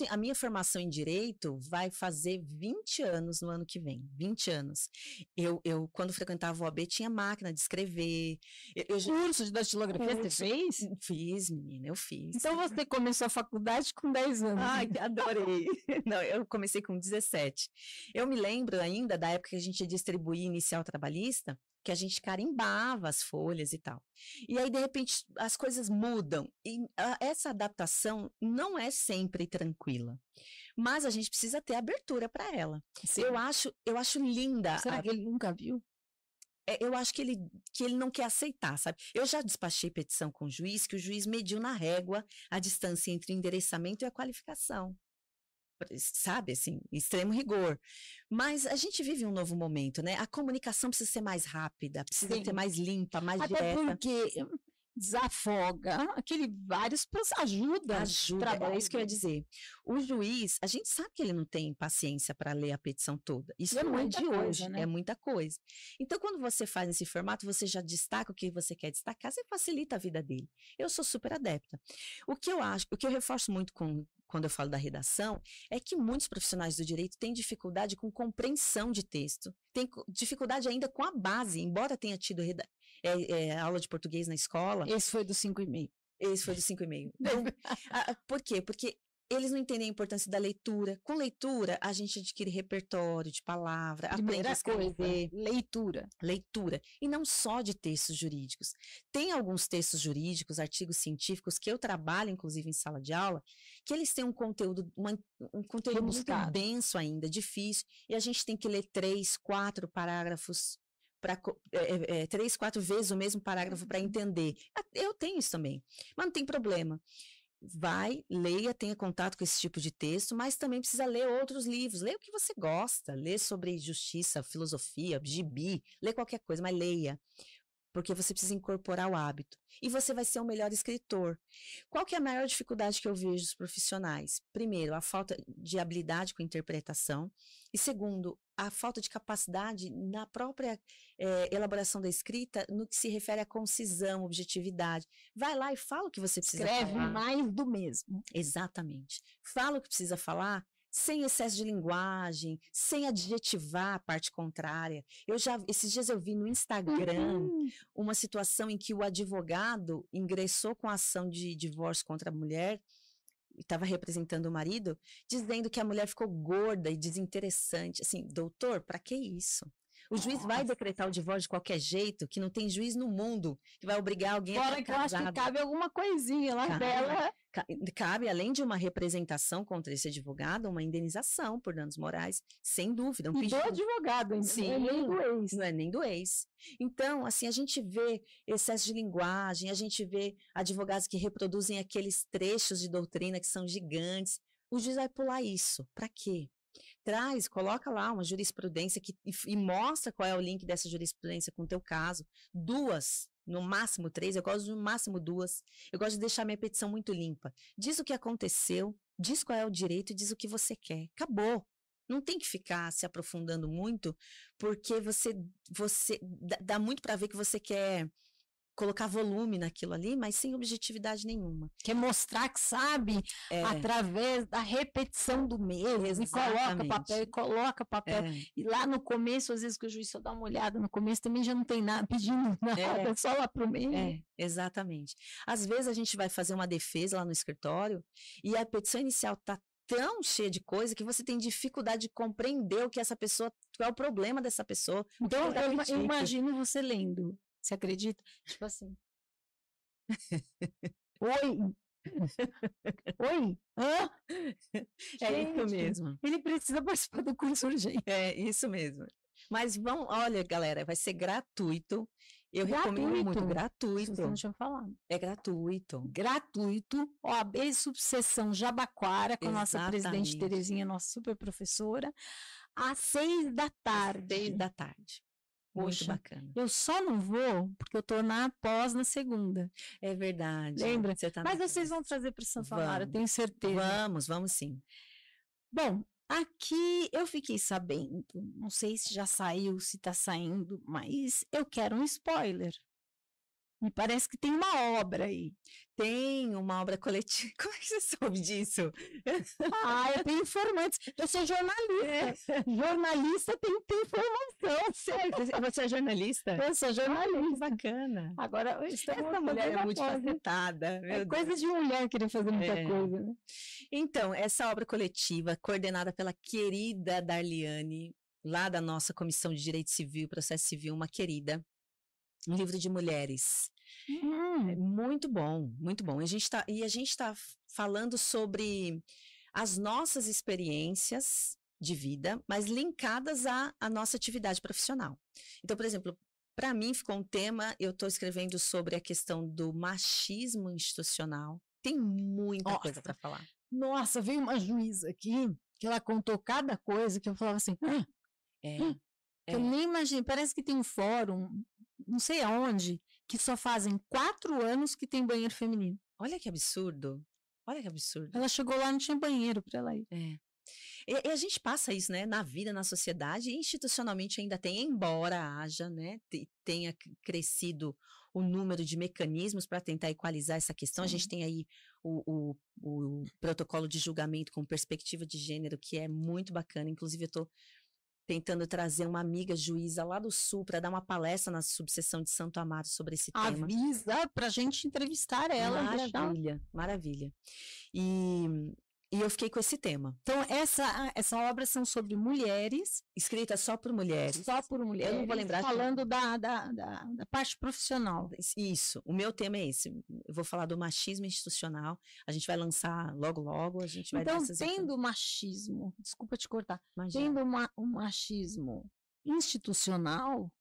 A minha formação em Direito vai fazer 20 anos no ano que vem, 20 anos. Eu quando frequentava o OAB, tinha máquina de escrever. Curso de datilografia você fez? Fiz, menina, eu fiz. Então você começou a faculdade com 10 anos. Ai, adorei. Não, eu comecei com 17. Eu me lembro ainda da época que a gente ia distribuir inicial trabalhista, que a gente carimbava as folhas e tal. E aí, de repente, as coisas mudam. E essa adaptação não é sempre tranquila. Mas a gente precisa ter abertura para ela. Sim. Eu acho linda. Será que ele nunca viu? Eu acho que ele não quer aceitar, sabe? Eu já despachei petição com o juiz, que o juiz mediu na régua a distância entre o endereçamento e a qualificação. Sabe, assim, extremo rigor. Mas a gente vive um novo momento, né? A comunicação precisa ser mais rápida, precisa ser mais limpa, mais direta. Até porque desafoga, vários ajuda. É isso que eu ia dizer. O juiz, a gente sabe que ele não tem paciência para ler a petição toda. Isso não é de hoje, né? É muita coisa. Então, quando você faz esse formato, você já destaca o que você quer destacar, você facilita a vida dele. Eu sou super adepta. O que eu reforço muito quando eu falo da redação, é que muitos profissionais do direito têm dificuldade com compreensão de texto, têm dificuldade ainda com a base, embora tenha tido aula de português na escola. Esse foi do 5,5. Esse foi do 5,5. Então, por quê? Porque eles não entendem a importância da leitura. Com leitura, a gente adquire repertório de palavra, aprende a escrever. Leitura. E não só de textos jurídicos. Tem alguns textos jurídicos, artigos científicos, que eu trabalho, inclusive, em sala de aula, que eles têm um conteúdo muito denso ainda, difícil, e a gente tem que ler 3, 4 parágrafos, 3, 4 vezes o mesmo parágrafo para entender. Eu tenho isso também, mas não tem problema. Vai, leia, tenha contato com esse tipo de texto, mas também precisa ler outros livros. Leia o que você gosta, lê sobre justiça, filosofia, gibi, lê qualquer coisa, mas leia. Porque você precisa incorporar o hábito. E você vai ser o melhor escritor. Qual que é a maior dificuldade que eu vejo dos profissionais? Primeiro, a falta de habilidade com interpretação. E segundo, a falta de capacidade na própria elaboração da escrita, no que se refere à concisão, objetividade. Vai lá e fala o que você precisa falar. Escreve mais do mesmo. Exatamente. Fala o que precisa falar, sem excesso de linguagem, sem adjetivar a parte contrária. Esses dias eu vi no Instagram uma situação em que o advogado ingressou com a ação de divórcio contra a mulher, estava representando o marido, dizendo que a mulher ficou gorda e desinteressante. Assim, doutor, para que isso? O juiz vai decretar o divórcio de qualquer jeito, que não tem juiz no mundo que vai obrigar alguém a ficar casado. Fora que eu acho que cabe alguma coisinha lá dela. Cabe, além de uma representação contra esse advogado, uma indenização por danos morais, sem dúvida. E do advogado, ainda. Sim, não é nem do ex. Não é nem do ex. Então, assim, a gente vê excesso de linguagem, a gente vê advogados que reproduzem aqueles trechos de doutrina que são gigantes. O juiz vai pular isso. Para quê? Coloca lá uma jurisprudência e mostra qual é o link dessa jurisprudência com o teu caso. 2, no máximo 3, eu gosto de no máximo 2. Eu gosto de deixar minha petição muito limpa. Diz o que aconteceu, diz qual é o direito e diz o que você quer. Acabou. Não tem que ficar se aprofundando muito, porque você dá muito para ver que você quer colocar volume naquilo ali, mas sem objetividade nenhuma. Quer mostrar que sabe através da repetição do mesmo. Exatamente. E coloca papel. E lá no começo, às vezes que o juiz só dá uma olhada, no começo também já não tem nada, pedindo nada, só lá pro meio. Exatamente. Às vezes a gente vai fazer uma defesa lá no escritório e a petição inicial está tão cheia de coisa que você tem dificuldade de compreender qual é o problema dessa pessoa. Então, eu imagino você lendo. Você acredita? Tipo assim. Oi? Oi? Hã? Isso mesmo. Ele precisa participar do curso urgente. É isso mesmo. Mas olha, galera, vai ser gratuito. Eu recomendo muito, gratuito. Você não tinha falado. É gratuito. Gratuito. OAB Subseção Jabaquara, com a nossa presidente Terezinha, nossa super professora, às 6 da tarde. 6 da tarde. Muito bacana. Eu só não vou porque eu tô na pós na segunda. É verdade. Lembra? Mas vocês vão trazer para Santo Amaro, eu tenho certeza. Vamos sim. Bom, Aqui eu fiquei sabendo, não sei se já saiu, se está saindo, mas eu quero um spoiler. Me parece que tem uma obra aí. Tem uma obra coletiva. Como é que você soube disso? Eu tenho informantes. Eu sou jornalista. Jornalista tem que ter informação. Você é jornalista? Eu sou jornalista. Bacana. Agora, Essa mulher é multifacetada. É coisa de mulher querer fazer muita coisa, né? Então, essa obra coletiva, coordenada pela querida Darliane, lá da nossa Comissão de Direito Civil e Processo Civil, uma querida, um livro de mulheres. É muito bom, muito bom. E a gente está falando sobre as nossas experiências de vida, mas linkadas à nossa atividade profissional. Então, por exemplo, para mim ficou um tema, eu estou escrevendo sobre a questão do machismo institucional. Tem muita coisa para falar. Nossa, veio uma juíza aqui, que ela contou cada coisa, que eu falava assim, eu nem imagino, parece que tem um fórum, não sei aonde, que só fazem 4 anos que tem banheiro feminino. Olha que absurdo. Olha que absurdo. Ela chegou lá, não tinha banheiro para ela ir. E a gente passa isso, né, na vida, na sociedade, e institucionalmente ainda tem, embora haja, né, tenha crescido o número de mecanismos para tentar equalizar essa questão. A gente tem aí o protocolo de julgamento com perspectiva de gênero, que é muito bacana. Inclusive, eu estou tentando trazer uma amiga juíza lá do Sul para dar uma palestra na subseção de Santo Amaro sobre esse tema. Avisa para a gente entrevistar ela. Maravilha, maravilha. E eu fiquei com esse tema. Então, essa obra são sobre mulheres. Escrita só por mulheres. Só por mulheres. Eu não vou lembrar. Falando da parte profissional. Isso. O meu tema é esse. Eu vou falar do machismo institucional. A gente vai lançar logo. A gente vai dar essas tendo machismo, desculpa te cortar, tendo um machismo institucional,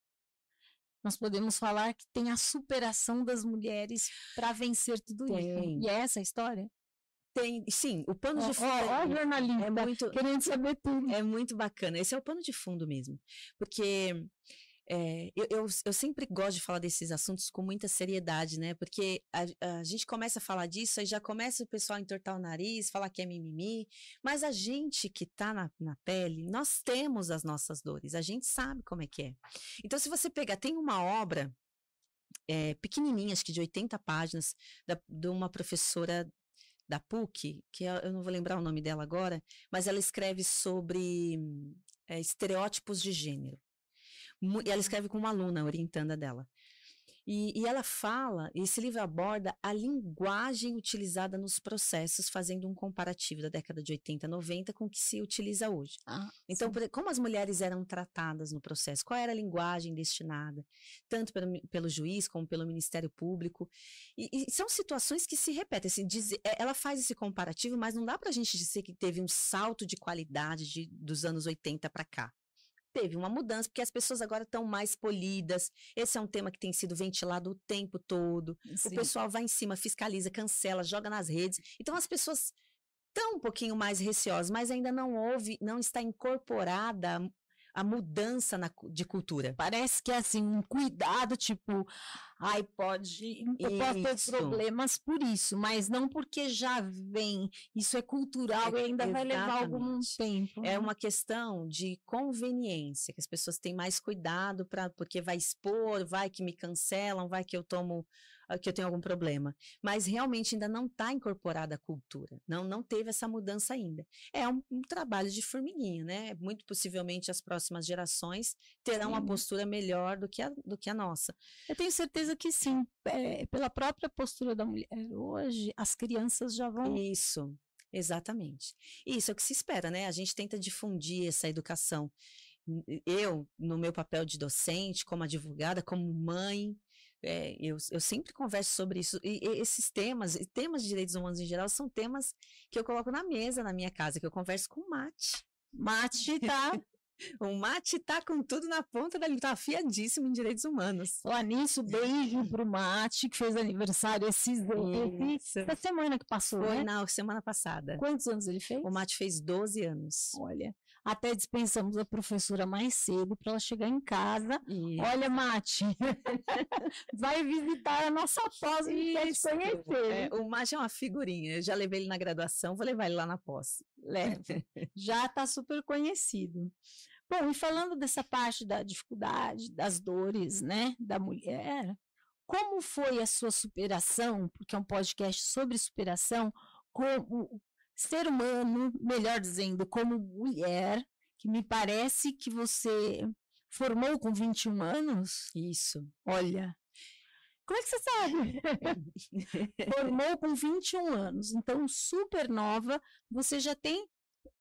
nós podemos falar que tem a superação das mulheres para vencer tudo isso. E é essa a história? Tem, sim, o pano de fundo jornalista, é muito, querendo saber tudo. É muito bacana, esse é o pano de fundo mesmo, porque eu sempre gosto de falar desses assuntos com muita seriedade, né, porque a gente começa a falar disso, aí já começa o pessoal a entortar o nariz, falar que é mimimi, mas a gente que tá na pele, nós temos as nossas dores, a gente sabe como é que é. Então, se você pegar, tem uma obra pequenininha, acho que de 80 páginas, de uma professora da PUC, que eu não vou lembrar o nome dela agora, mas ela escreve sobre estereótipos de gênero. E ela escreve com uma aluna, orientanda dela. E ela fala, esse livro aborda a linguagem utilizada nos processos, fazendo um comparativo da década de 80, 90 com o que se utiliza hoje. Então, como as mulheres eram tratadas no processo, qual era a linguagem destinada, tanto pelo juiz como pelo Ministério Público. E são situações que se repetem. Assim, ela faz esse comparativo, mas não dá para a gente dizer que teve um salto de qualidade dos anos 80 para cá. Teve uma mudança, porque as pessoas agora estão mais polidas. Esse é um tema que tem sido ventilado o tempo todo. Sim. O pessoal vai em cima, fiscaliza, cancela, joga nas redes. Então, as pessoas estão um pouquinho mais receosas, mas ainda não está incorporada a mudança de cultura. Parece que é assim, um cuidado, tipo, eu posso ter problemas por isso, mas não porque já vem, isso é cultural e ainda vai levar algum tempo. É uma questão de conveniência, que as pessoas têm mais cuidado porque vai expor, vai que me cancelam, vai que eu tenho algum problema. Mas realmente ainda não está incorporada a cultura, não teve essa mudança ainda. É um trabalho de formiguinha, né? Muito possivelmente as próximas gerações terão uma postura melhor do que a nossa. Eu tenho certeza que sim, pela própria postura da mulher hoje, as crianças já vão... Isso, exatamente. Isso é o que se espera, né? A gente tenta difundir essa educação. Eu, no meu papel de docente, como advogada, como mãe, eu sempre converso sobre isso, e esses temas de direitos humanos em geral, são temas que eu coloco na mesa na minha casa, que eu converso com o Mate. O Mate tá com tudo na ponta da língua, tá afiadíssimo em direitos humanos. Lá nisso, beijo pro Mate, que fez aniversário essa semana que passou, Foi né? na semana passada. Quantos anos ele fez? O Mate fez 12 anos. Olha, Até dispensamos a professora mais cedo para ela chegar em casa. E Olha, Mati, vai visitar a nossa pós e quer te isso, conhecer. o Márcio é uma figurinha. Eu já levei ele na graduação, vou levar ele lá na pós. Leva. Já está super conhecido. Bom, e falando dessa parte da dificuldade, das dores, né, da mulher, como foi a sua superação? Porque é um podcast sobre superação, como ser humano, melhor dizendo, como mulher, que me parece que você formou com 21 anos. Isso. Olha, como é que você sabe? Formou com 21 anos, então super nova, você já tem,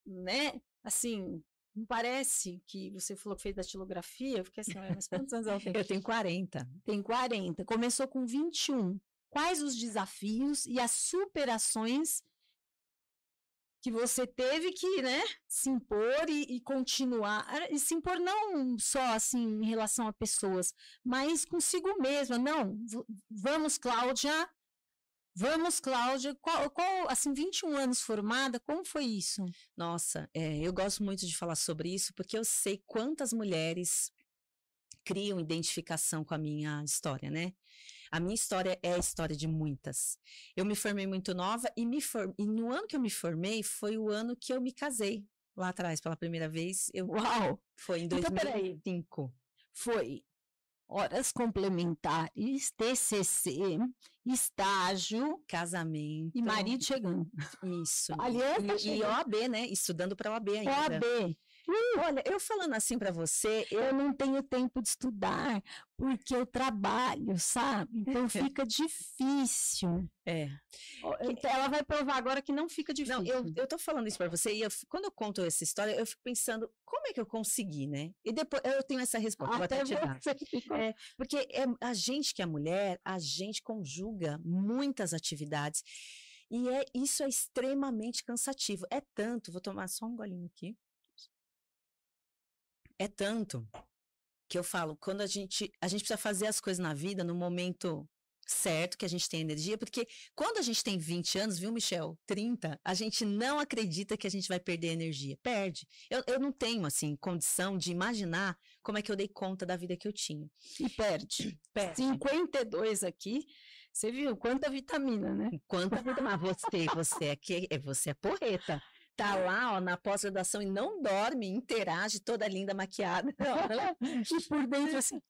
né, assim, não parece que você falou que fez datilografia, eu fiquei assim, mas quantos anos ela tem? Eu tenho 40. Tem 40, começou com 21. Quais os desafios e as superações que você teve que, né, se impor e continuar, e se impor não só assim em relação a pessoas, mas consigo mesma, não, vamos Cláudia, assim, 21 anos formada, como foi isso? Nossa, eu gosto muito de falar sobre isso, porque eu sei quantas mulheres criam identificação com a minha história, né? A minha história é a história de muitas. Eu me formei muito nova e no ano que eu me formei foi o ano que eu me casei. Lá atrás, pela primeira vez. Uau! Foi em Então, 2005. Foi horas complementares, TCC, estágio, casamento e marido chegando. Isso. Aliança e OAB, né? Estudando para OAB ainda. OAB. Olha, eu falando assim para você, eu não tenho tempo de estudar porque eu trabalho, sabe? Então fica difícil. Ela vai provar agora que não fica difícil. Não, eu tô falando isso para você e quando eu conto essa história, eu fico pensando, como é que eu consegui, né? E depois eu tenho essa resposta, vou até te dar. Porque a gente que é mulher, a gente conjuga muitas atividades e isso é extremamente cansativo. É tanto, vou tomar só um golinho aqui. É tanto que eu falo, quando a gente precisa fazer as coisas na vida no momento certo, que a gente tem energia, porque quando a gente tem 20 anos, viu, Michel? 30, a gente não acredita que a gente vai perder energia. Perde. Eu não tenho, assim, condição de imaginar como é que eu dei conta da vida que eu tinha. E perde. 52 aqui, você viu quanta vitamina, né? Quanta vitamina. Você é porreta. Tá lá, ó, na pós-graduação e não dorme, interage, toda linda, maquiada. E por dentro, assim.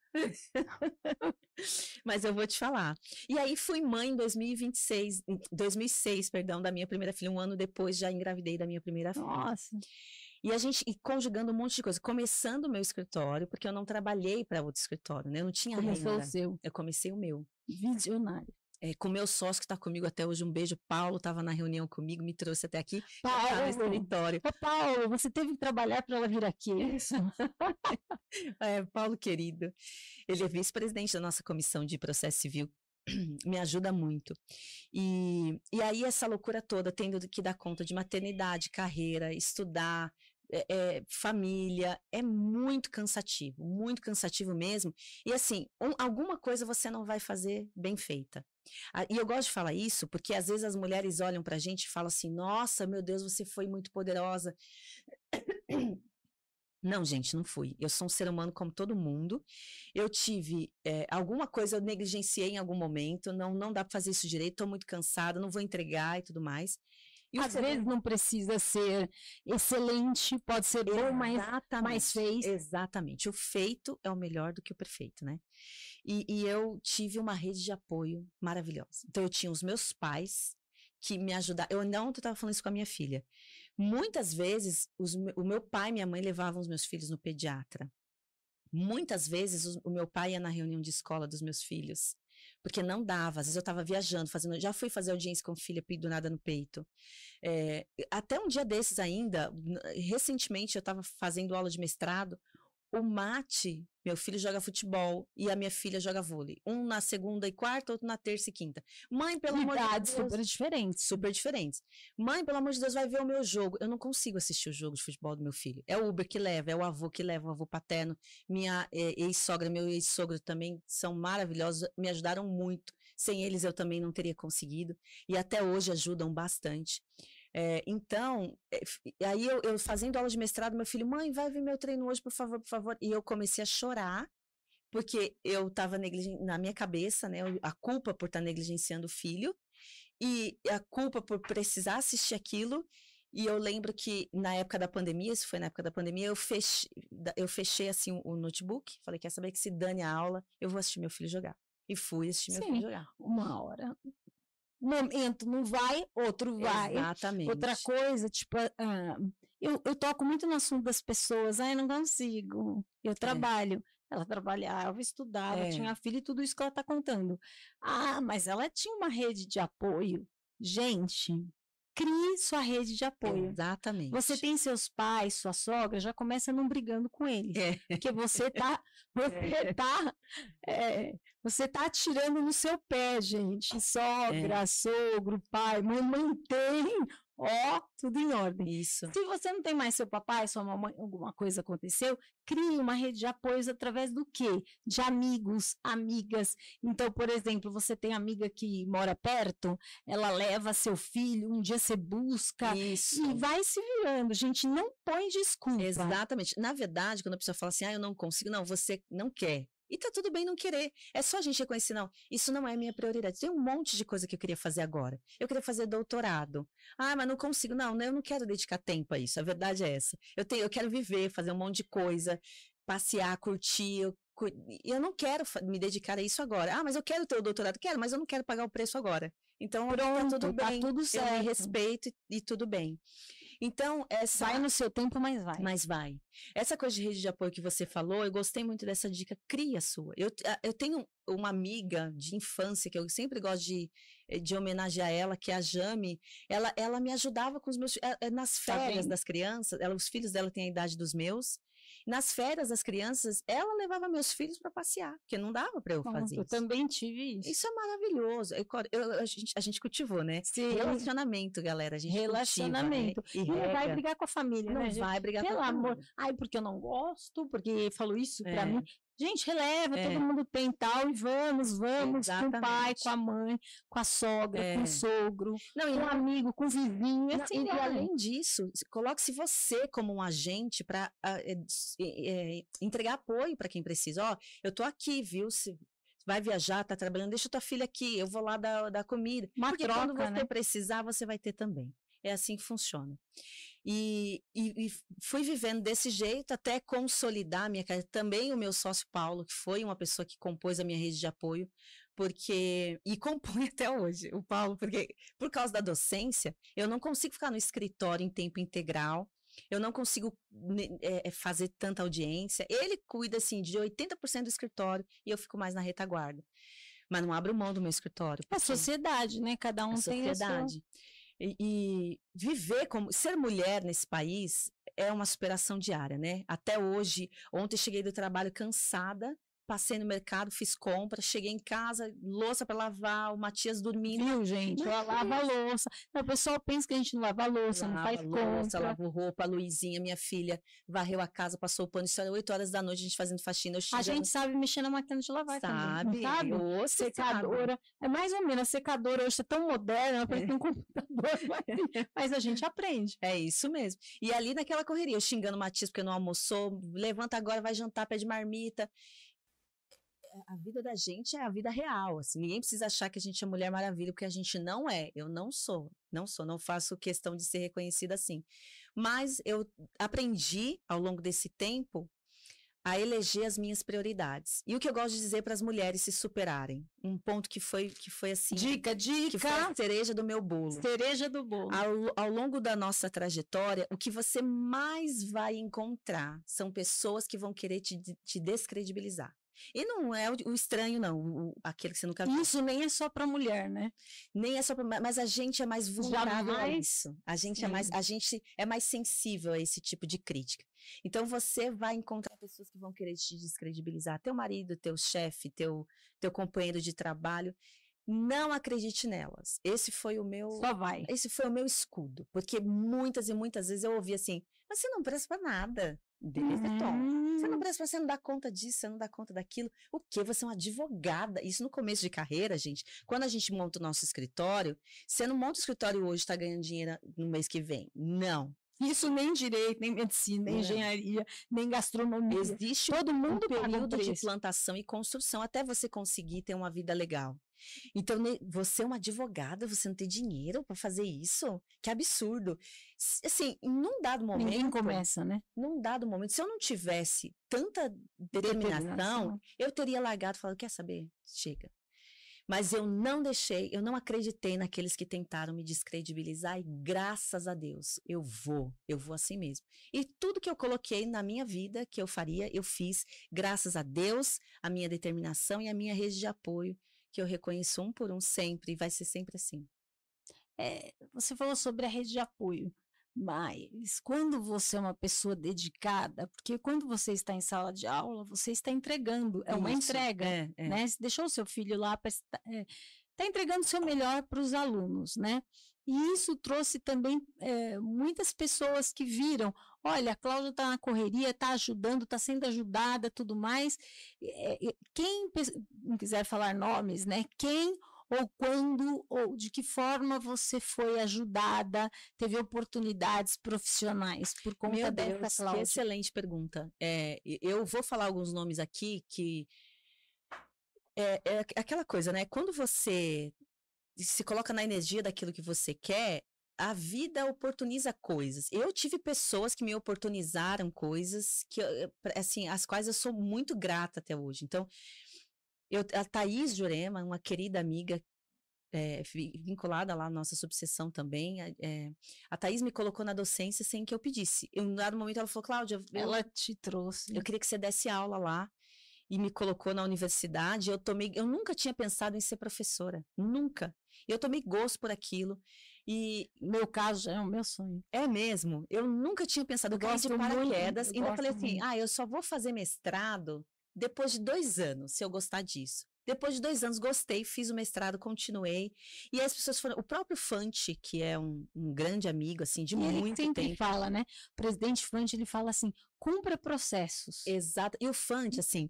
Mas eu vou te falar. E aí fui mãe em 2006, perdão, da minha primeira filha. Um ano depois já engravidei da minha primeira filha. Nossa. E a gente conjugando um monte de coisa. Começando o meu escritório, porque eu não trabalhei para outro escritório, né? Eu não tinha renda. Começou o seu. Eu comecei o meu. Visionário. Com o meu sócio que está comigo até hoje, um beijo, Paulo, estava na reunião comigo, me trouxe até aqui, Paulo, no escritório. Paulo, você teve que trabalhar para ela vir aqui, é isso? Paulo querido, ele é vice-presidente da nossa comissão de processo civil, me ajuda muito. E aí essa loucura toda, tendo que dar conta de maternidade, carreira, estudar, família, é muito cansativo mesmo. E assim, alguma coisa você não vai fazer bem feita. E eu gosto de falar isso porque às vezes as mulheres olham pra gente e falam assim, nossa, meu Deus, você foi muito poderosa. Não, gente, não fui. Eu sou um ser humano como todo mundo. Eu tive alguma coisa, eu negligenciei em algum momento, não dá pra fazer isso direito, tô muito cansada, não vou entregar e tudo mais. E às vezes não precisa ser excelente, pode ser bom, mas fez. Exatamente. O feito é o melhor do que o perfeito, né? E eu tive uma rede de apoio maravilhosa. Então, eu tinha os meus pais que me ajudaram. Eu não estava falando isso com a minha filha. Muitas vezes, o meu pai e minha mãe levavam os meus filhos no pediatra. Muitas vezes, o meu pai ia na reunião de escola dos meus filhos. Porque não dava, às vezes eu estava viajando, já fui fazer audiência com filha pendurada no peito. Até um dia desses ainda, recentemente eu estava fazendo aula de mestrado, o Mate, meu filho joga futebol e a minha filha joga vôlei. Um na segunda e quarta, outro na terça e quinta. Mãe, pelo amor de Deus. Super diferentes. Super diferentes. Mãe, pelo amor de Deus, vai ver o meu jogo. Eu não consigo assistir o jogo de futebol do meu filho. É o Uber que leva, é o avô que leva, o avô paterno. Minha ex-sogra, meu ex-sogro também são maravilhosos, me ajudaram muito. Sem eles eu também não teria conseguido. E até hoje ajudam bastante. Então, aí eu fazendo aula de mestrado, meu filho, mãe, vai ver meu treino hoje, por favor, por favor. E eu comecei a chorar, porque eu estava na minha cabeça, né, a culpa por estar negligenciando o filho, e a culpa por precisar assistir aquilo. E eu lembro que na época da pandemia, isso foi na época da pandemia, eu fechei assim o notebook, falei, quer saber que se dane a aula, eu vou assistir meu filho jogar. E fui assistir meu filho jogar. Uma hora. Um momento não vai, outro vai. Exatamente. Outra coisa, tipo, eu toco muito no assunto das pessoas, eu não consigo, eu trabalho. Ela trabalhava, estudava, tinha filho e tudo isso que ela está contando. Mas ela tinha uma rede de apoio. Gente, crie sua rede de apoio. Exatamente. Você tem seus pais, sua sogra, já começa não brigando com eles. Porque você tá atirando no seu pé, gente. Sogra, sogro, pai, mãe, mantém. Tudo em ordem. Isso. Se você não tem mais seu papai, sua mamãe, alguma coisa aconteceu, crie uma rede de apoios através do quê? De amigos, amigas. Então, por exemplo, você tem amiga que mora perto, ela leva seu filho, um dia você busca. Isso. E vai se virando. Gente, não põe desculpa. Exatamente. Na verdade, quando a pessoa fala assim, eu não consigo, não, você não quer. E tá tudo bem não querer. É só a gente reconhecer, não, isso não é a minha prioridade. Tem um monte de coisa que eu queria fazer agora. Eu queria fazer doutorado. Mas não consigo. Não, eu não quero dedicar tempo a isso. A verdade é essa. Eu quero viver, fazer um monte de coisa, passear, curtir. Eu não quero me dedicar a isso agora. Mas eu quero ter o doutorado. Quero, mas eu não quero pagar o preço agora. Então, pronto, tá tudo bem. Tá tudo certo. Eu me respeito e tudo bem. Então, vai no seu tempo, mas vai. Mas vai. Essa coisa de rede de apoio que você falou, eu gostei muito dessa dica, cria a sua. Eu tenho uma amiga de infância, que eu sempre gosto de homenagear ela, que é a Jame. Ela me ajudava com os meus nas férias das crianças, os filhos dela têm a idade dos meus. Nas férias das crianças, ela levava meus filhos para passear, porque não dava para eu fazer isso. Eu também tive isso. Isso é maravilhoso. A gente cultivou, né? Sim. Relacionamento, galera. A gente relacionamento. Cultiva, né? E não vai brigar com a família, não né? Não vai brigar com a família. Pelo amor. Porque eu não gosto, porque falou isso para mim. Gente, releva, todo mundo tem tal, e vamos Exatamente. com o pai, com a mãe, com a sogra, com o sogro, com o amigo, com o vizinho. E além disso, coloque-se você como um agente para entregar apoio para quem precisa. Eu tô aqui, viu? Se vai viajar, tá trabalhando, deixa tua filha aqui, eu vou lá dar comida. Porque troca, quando você precisar, você vai ter também. É assim que funciona. E fui vivendo desse jeito até consolidar a minha carreira. Também o meu sócio Paulo, que foi uma pessoa que compôs a minha rede de apoio, e compõe até hoje, o Paulo, porque por causa da docência, eu não consigo ficar no escritório em tempo integral, eu não consigo fazer tanta audiência. Ele cuida, assim, de 80% do escritório e eu fico mais na retaguarda. Mas não abro mão do meu escritório. A sociedade, né? Cada um tem a sociedade. E viver ser mulher nesse país é uma superação diária, né? Até hoje, ontem cheguei do trabalho cansada, passei no mercado, fiz compra, cheguei em casa, louça para lavar, o Matias dormindo. Viu, gente? Ela lava a louça. O pessoal pensa que a gente não lava a louça, não faz compra. Lavo roupa, a Luizinha, minha filha, varreu a casa, passou o pano, isso era 8 horas da noite, a gente fazendo faxina. A gente sabe mexer na máquina de lavar também, sabe? Secadora. É mais ou menos, a secadora hoje é tão moderna, parece um computador, mas a gente aprende. É isso mesmo. E ali naquela correria, eu xingando o Matias porque não almoçou, levanta agora, vai jantar, pede marmita. A vida da gente é a vida real, assim, ninguém precisa achar que a gente é Mulher Maravilha, porque a gente não é, eu não sou, não faço questão de ser reconhecida assim, mas eu aprendi ao longo desse tempo a eleger as minhas prioridades, e o que eu gosto de dizer para as mulheres se superarem, um ponto que foi assim, dica, que foi a cereja do meu bolo, ao longo da nossa trajetória, o que você mais vai encontrar são pessoas que vão querer te descredibilizar. E não é o estranho, não, aquele que você nunca viu. Isso nem é só para mulher, né? Nem é só para mulher, mas a gente é mais vulnerável a isso. A gente é mais sensível a esse tipo de crítica. Então você vai encontrar pessoas que vão querer te descredibilizar, teu marido, teu chefe, teu companheiro de trabalho. Não acredite nelas. Esse foi o meu escudo, porque muitas e muitas vezes eu ouvi assim: mas você não presta para nada. Desse tom. Você não dá conta disso, você não dá conta daquilo. O quê? Você é uma advogada. Isso no começo de carreira, gente. Quando a gente monta o nosso escritório, você não monta o escritório hoje e está ganhando dinheiro no mês que vem. Não. Isso nem direito, nem medicina, nem engenharia, nem gastronomia. Existe todo mundo um período de plantação e construção até você conseguir ter uma vida legal. Então, você é uma advogada, você não tem dinheiro para fazer isso? Que absurdo. Assim, num dado momento... Ninguém começa, né? Num dado momento, se eu não tivesse tanta determinação, eu teria largado e falado, quer saber? Chega. Mas eu não deixei, eu não acreditei naqueles que tentaram me descredibilizar e graças a Deus, eu vou assim mesmo. E tudo que eu coloquei na minha vida, que eu faria, eu fiz, graças a Deus, a minha determinação e a minha rede de apoio, que eu reconheço um por um sempre, e vai ser sempre assim. Você falou sobre a rede de apoio, mas quando você é uma pessoa dedicada, porque quando você está em sala de aula, você está entregando, é uma entrega, né? Você deixou o seu filho lá, está entregando o seu melhor para os alunos, né? E isso trouxe também muitas pessoas que viram, olha, a Cláudia está na correria, está ajudando, está sendo ajudada, tudo mais. Quem não quiser falar nomes, né? Quem ou quando, ou de que forma você foi ajudada, teve oportunidades profissionais por conta dessa, Cláudia? Que excelente pergunta. Eu vou falar alguns nomes aqui que é aquela coisa, né? Quando você se coloca na energia daquilo que você quer, a vida oportuniza coisas. Eu tive pessoas que me oportunizaram coisas que, assim, as quais eu sou muito grata até hoje. Então, a Thaís Jurema, uma querida amiga, vinculada lá à nossa subseção também, a Thaís me colocou na docência sem que eu pedisse. Em um dado momento ela falou, Cláudia, ela te trouxe. Eu queria que você desse aula lá, e me colocou na universidade. Eu nunca tinha pensado em ser professora, nunca. Eu tomei gosto por aquilo. E meu caso é o meu sonho. É mesmo? Eu nunca tinha pensado, eu gosto de paraquedas. E ainda falei assim, eu só vou fazer mestrado depois de 2 anos, se eu gostar disso. Depois de 2 anos, gostei, fiz o mestrado, continuei. E as pessoas foram... O próprio Fante, que é um grande amigo, assim, de muito tempo... Ele sempre fala, né? O presidente Fante, ele fala assim, cumpra processos. Exato. E o Fante, assim...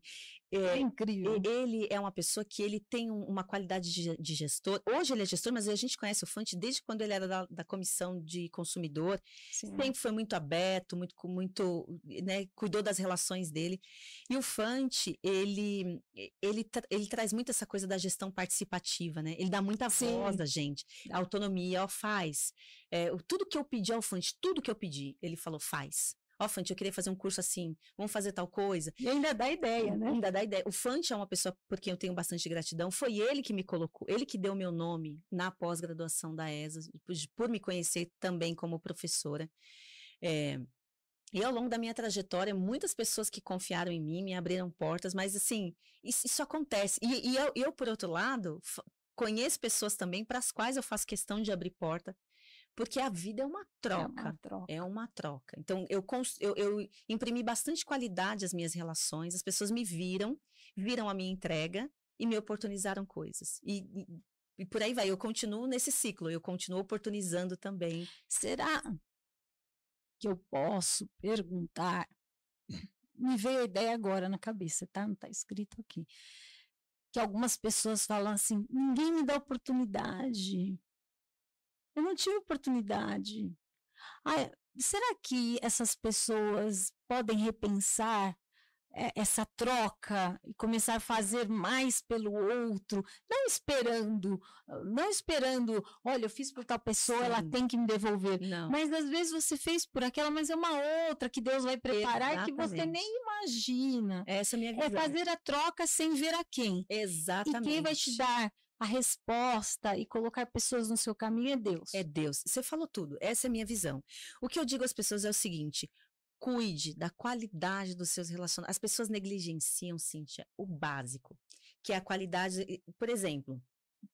É incrível. Ele é uma pessoa que ele tem uma qualidade de gestor. Hoje ele é gestor, mas a gente conhece o Fante desde quando ele era da comissão de consumidor. Sim. Sempre foi muito aberto, muito, né, cuidou das relações dele. E o Fante, ele traz muito essa coisa da gestão participativa, né? Ele dá muita voz a gente, a autonomia, faz. Tudo que eu pedi ao Fante, tudo que eu pedi, ele falou, faz. Fante, eu queria fazer um curso assim, vamos fazer tal coisa. E ainda dá ideia, né? Ainda dá ideia. O Fante é uma pessoa por quem eu tenho bastante gratidão. Foi ele que me colocou, ele que deu meu nome na pós-graduação da ESA, por me conhecer também como professora. E ao longo da minha trajetória, muitas pessoas que confiaram em mim me abriram portas, mas assim, isso acontece. E eu, por outro lado, conheço pessoas também para as quais eu faço questão de abrir porta. Porque a vida é uma troca. É uma troca. Então, eu imprimi bastante qualidade às minhas relações, as pessoas me viram a minha entrega e me oportunizaram coisas. E por aí vai, eu continuo nesse ciclo, eu continuo oportunizando também. Será que eu posso perguntar? Me veio a ideia agora na cabeça, tá? Não está escrito aqui. Que algumas pessoas falam assim, ninguém me dá oportunidade. Eu não tive oportunidade. Será que essas pessoas podem repensar essa troca e começar a fazer mais pelo outro, não esperando, olha, eu fiz por tal pessoa, ela tem que me devolver. Não. Mas às vezes você fez por aquela, mas é uma outra que Deus vai preparar que você nem imagina. Essa é a minha visão. É fazer a troca sem ver a quem. Exatamente. E quem vai te dar a resposta e colocar pessoas no seu caminho é Deus. É Deus. Você falou tudo. Essa é a minha visão. O que eu digo às pessoas é o seguinte, cuide da qualidade dos seus relacionamentos. As pessoas negligenciam, Cíntia, o básico, que é a qualidade. Por exemplo,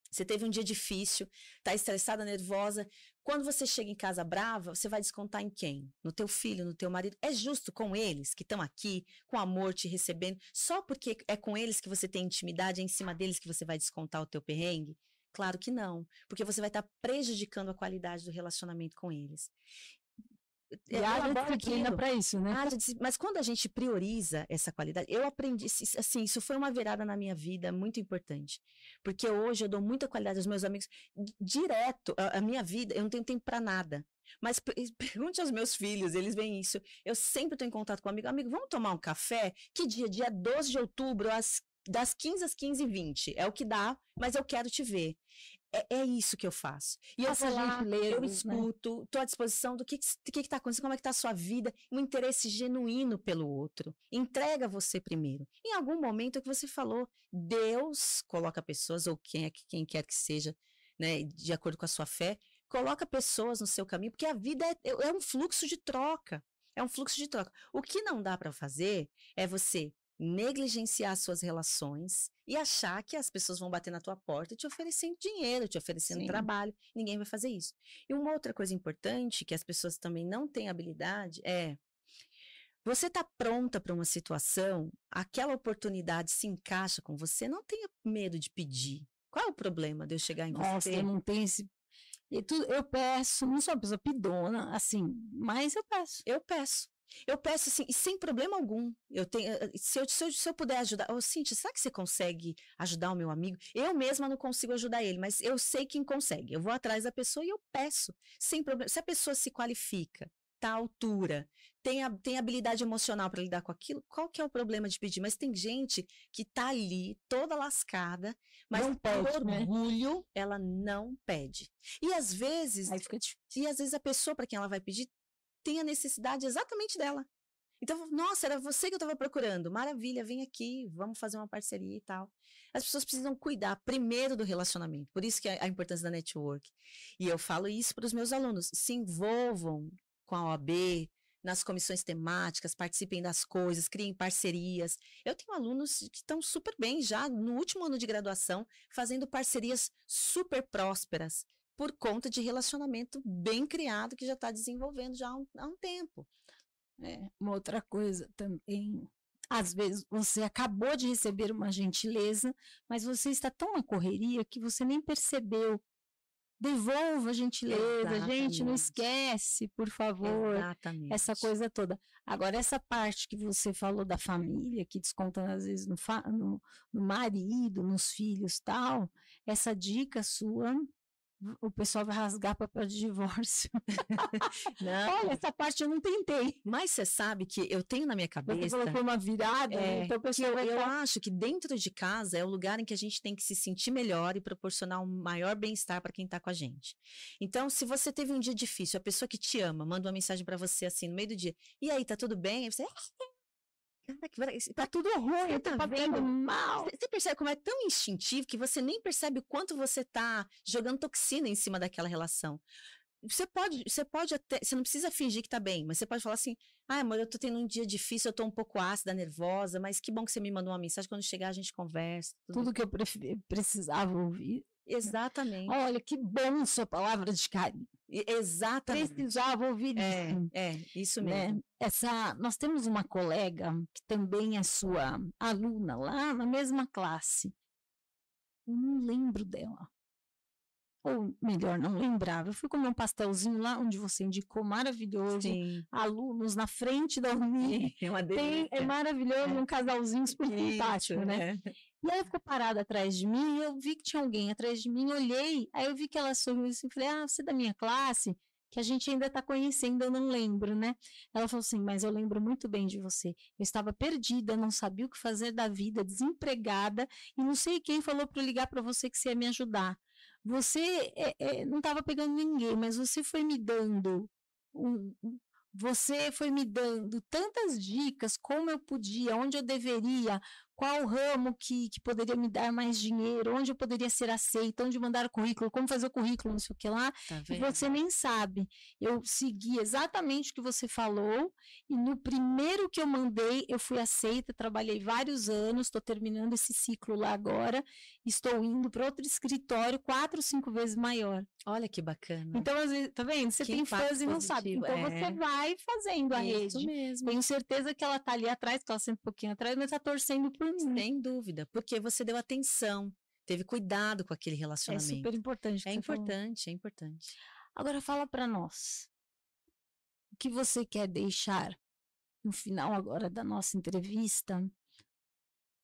você teve um dia difícil, tá estressada, nervosa. Quando você chega em casa brava, você vai descontar em quem? No teu filho, no teu marido? É justo com eles que estão aqui, com amor te recebendo, só porque é com eles que você tem intimidade, é em cima deles que você vai descontar o teu perrengue? Claro que não, porque você vai estar prejudicando a qualidade do relacionamento com eles. E haja disciplina para isso, né? Mas quando a gente prioriza essa qualidade, eu aprendi, assim, isso foi uma virada na minha vida muito importante. Porque hoje eu dou muita qualidade aos meus amigos, direto, a minha vida, eu não tenho tempo para nada. Mas pergunte aos meus filhos, eles veem isso. Eu sempre estou em contato com um amigo. Amigo, vamos tomar um café? Que dia? Dia 12 de outubro, das 15 às 15h20. É o que dá, mas eu quero te ver. É isso que eu faço. E eu vou lá, eu escuto, estou à disposição do que está acontecendo, como é que está a sua vida, um interesse genuíno pelo outro. Entrega você primeiro. Em algum momento é o que você falou, Deus coloca pessoas, ou quem quer que seja, né, de acordo com a sua fé, coloca pessoas no seu caminho, porque a vida é um fluxo de troca. É um fluxo de troca. O que não dá para fazer é você negligenciar suas relações e achar que as pessoas vão bater na tua porta te oferecendo dinheiro, te oferecendo trabalho. Ninguém vai fazer isso. E uma outra coisa importante que as pessoas também não têm habilidade é você tá pronta para uma situação, aquela oportunidade se encaixa com você, não tenha medo de pedir. Qual é o problema de eu chegar em você? Nossa, eu não tenho esse... Eu peço, não sou uma pessoa pidona, assim, mas eu peço. Eu peço assim, sem problema algum. Se eu puder ajudar. Cíntia, será que você consegue ajudar o meu amigo? Eu mesma não consigo ajudar ele, mas eu sei quem consegue. Eu vou atrás da pessoa e eu peço, sem problema. Se a pessoa se qualifica, tá à altura, tem habilidade emocional para lidar com aquilo, qual que é o problema de pedir? Mas tem gente que tá ali, toda lascada, mas por orgulho, né? Ela não pede. E às vezes a pessoa para quem ela vai pedir tem a necessidade exatamente dela. Então, nossa, era você que eu estava procurando. Maravilha, vem aqui, vamos fazer uma parceria e tal. As pessoas precisam cuidar primeiro do relacionamento. Por isso que a importância da network. E eu falo isso para os meus alunos. Se envolvam com a OAB, nas comissões temáticas, participem das coisas, criem parcerias. Eu tenho alunos que estão super bem já no último ano de graduação, fazendo parcerias super prósperas, por conta de relacionamento bem criado que já está desenvolvendo já há um tempo. Uma outra coisa também, às vezes você acabou de receber uma gentileza, mas você está tão na correria que você nem percebeu. Devolva a gentileza, gente, não esquece, por favor. Exatamente. Essa coisa toda. Agora, essa parte que você falou da família, que desconta às vezes no marido, nos filhos, tal, essa dica sua... O pessoal vai rasgar papel de divórcio. Olha, essa parte eu não tentei. Mas você sabe que eu tenho na minha cabeça... Você falou que foi uma virada, né? Então, eu acho que dentro de casa é o lugar em que a gente tem que se sentir melhor e proporcionar um maior bem-estar para quem está com a gente. Então, se você teve um dia difícil, a pessoa que te ama manda uma mensagem para você assim, no meio do dia, e aí, tá tudo bem? Aí você... Tá tudo ruim, tá vendo mal. Você percebe como é tão instintivo que você nem percebe o quanto você tá jogando toxina em cima daquela relação. Você pode até, você não precisa fingir que tá bem, mas você pode falar assim, amor, eu tô tendo um dia difícil, eu tô um pouco ácida, nervosa, mas que bom que você me mandou uma mensagem, quando chegar a gente conversa. Tudo que eu precisava ouvir. Exatamente. Olha, que bom sua palavra de carinho. Exatamente. Precisava ouvir isso. Isso mesmo. Né? Nós temos uma colega que também é sua aluna lá na mesma classe. Eu não lembro dela. Ou melhor, não lembrava. Eu fui comer um pastelzinho lá onde você indicou, maravilhoso. Sim. Alunos na frente da Uni. É uma delícia. É maravilhoso, um casalzinho super simpático, né? E aí ficou parada atrás de mim, eu vi que tinha alguém atrás de mim, olhei, aí eu vi que ela sorriu assim, falei, você é da minha classe, que a gente ainda está conhecendo, eu não lembro, né? Ela falou assim, mas eu lembro muito bem de você. Eu estava perdida, não sabia o que fazer da vida, desempregada, e não sei quem falou para eu ligar para você que você ia me ajudar. Você não estava pegando ninguém, mas você foi me dando você foi me dando tantas dicas, como eu podia, onde eu deveria, qual ramo que poderia me dar mais dinheiro, onde eu poderia ser aceita, onde mandar o currículo, como fazer o currículo, não sei o que lá, e você nem sabe. Eu segui exatamente o que você falou, e no primeiro que eu mandei, eu fui aceita, trabalhei vários anos, estou terminando esse ciclo lá agora, estou indo para outro escritório 4 ou 5 vezes maior. Olha que bacana. Então, às vezes, tá vendo? Você tem fãs e não sabe. Então, você vai fazendo a rede. Isso mesmo. Tenho certeza que ela tá ali atrás, que ela sempre um pouquinho atrás, mas tá torcendo por mim. Sem dúvida, porque você deu atenção, teve cuidado com aquele relacionamento. É super importante. É importante. Agora, fala para nós. o que você quer deixar no final agora da nossa entrevista?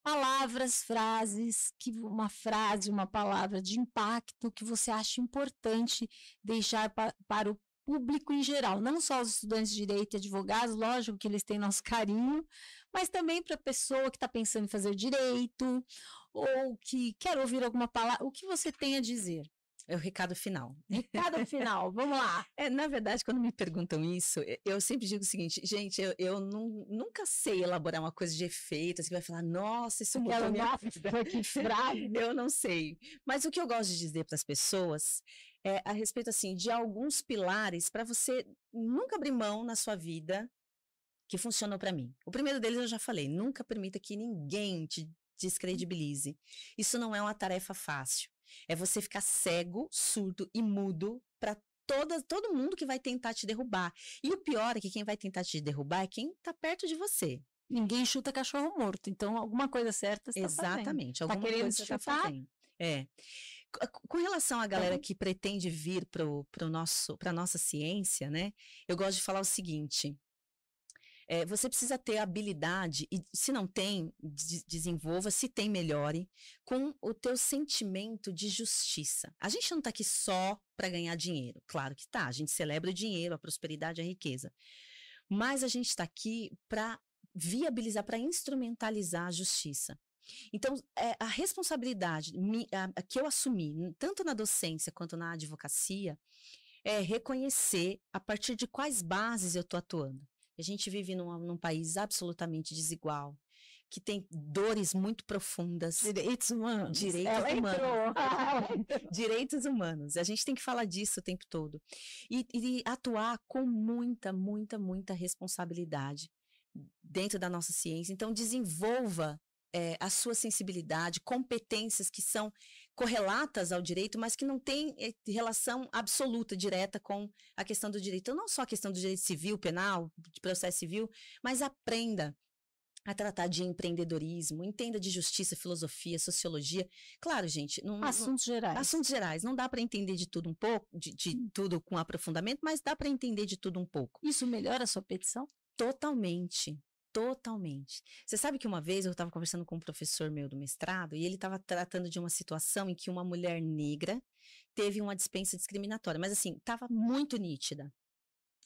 Palavras, frases, uma frase, uma palavra de impacto que você acha importante deixar para o público em geral, não só os estudantes de direito e advogados, lógico que eles têm nosso carinho, mas também para a pessoa que está pensando em fazer direito ou que quer ouvir alguma palavra, o que você tem a dizer? É o recado final. Recado final, vamos lá. Na verdade, quando me perguntam isso, eu sempre digo o seguinte, gente, eu nunca sei elaborar uma coisa de efeito, assim, vai falar, nossa, isso mudou minha vida. Que frase. Eu não sei. Mas o que eu gosto de dizer para as pessoas é a respeito, assim, de alguns pilares para você nunca abrir mão na sua vida que funcionou para mim. O primeiro deles eu já falei, nunca permita que ninguém te descredibilize. Isso não é uma tarefa fácil. É você ficar cego, surdo e mudo para todo mundo que vai tentar te derrubar. E o pior é que quem vai tentar te derrubar é quem está perto de você. Ninguém chuta cachorro morto, então alguma coisa certa você está fazendo. Exatamente, alguma coisa você está fazendo. Com relação à galera que pretende vir para a nossa ciência, né? Eu gosto de falar o seguinte. Você precisa ter habilidade, e se não tem, desenvolva, se tem, melhore, com o teu sentimento de justiça. A gente não está aqui só para ganhar dinheiro, claro que tá, a gente celebra o dinheiro, a prosperidade, a riqueza, mas a gente está aqui para viabilizar, para instrumentalizar a justiça. Então, a responsabilidade que eu assumi, tanto na docência quanto na advocacia, é reconhecer a partir de quais bases eu estou atuando. A gente vive num país absolutamente desigual, que tem dores muito profundas. Direitos humanos. Direitos humanos. A gente tem que falar disso o tempo todo. E atuar com muita, muita, muita responsabilidade dentro da nossa ciência. Então, desenvolva a sua sensibilidade, competências que são correlatas ao direito, mas que não têm relação absoluta, direta com a questão do direito. Então, não só a questão do direito civil, penal, de processo civil, mas aprenda a tratar de empreendedorismo, entenda de justiça, filosofia, sociologia. Claro, gente. Assuntos gerais. Assuntos gerais. Não dá para entender de tudo um pouco, de tudo com aprofundamento, mas dá para entender de tudo um pouco. Isso melhora a sua petição? Totalmente. Totalmente. Você sabe que uma vez eu estava conversando com um professor meu do mestrado e ele estava tratando de uma situação em que uma mulher negra teve uma dispensa discriminatória, mas assim, estava muito nítida.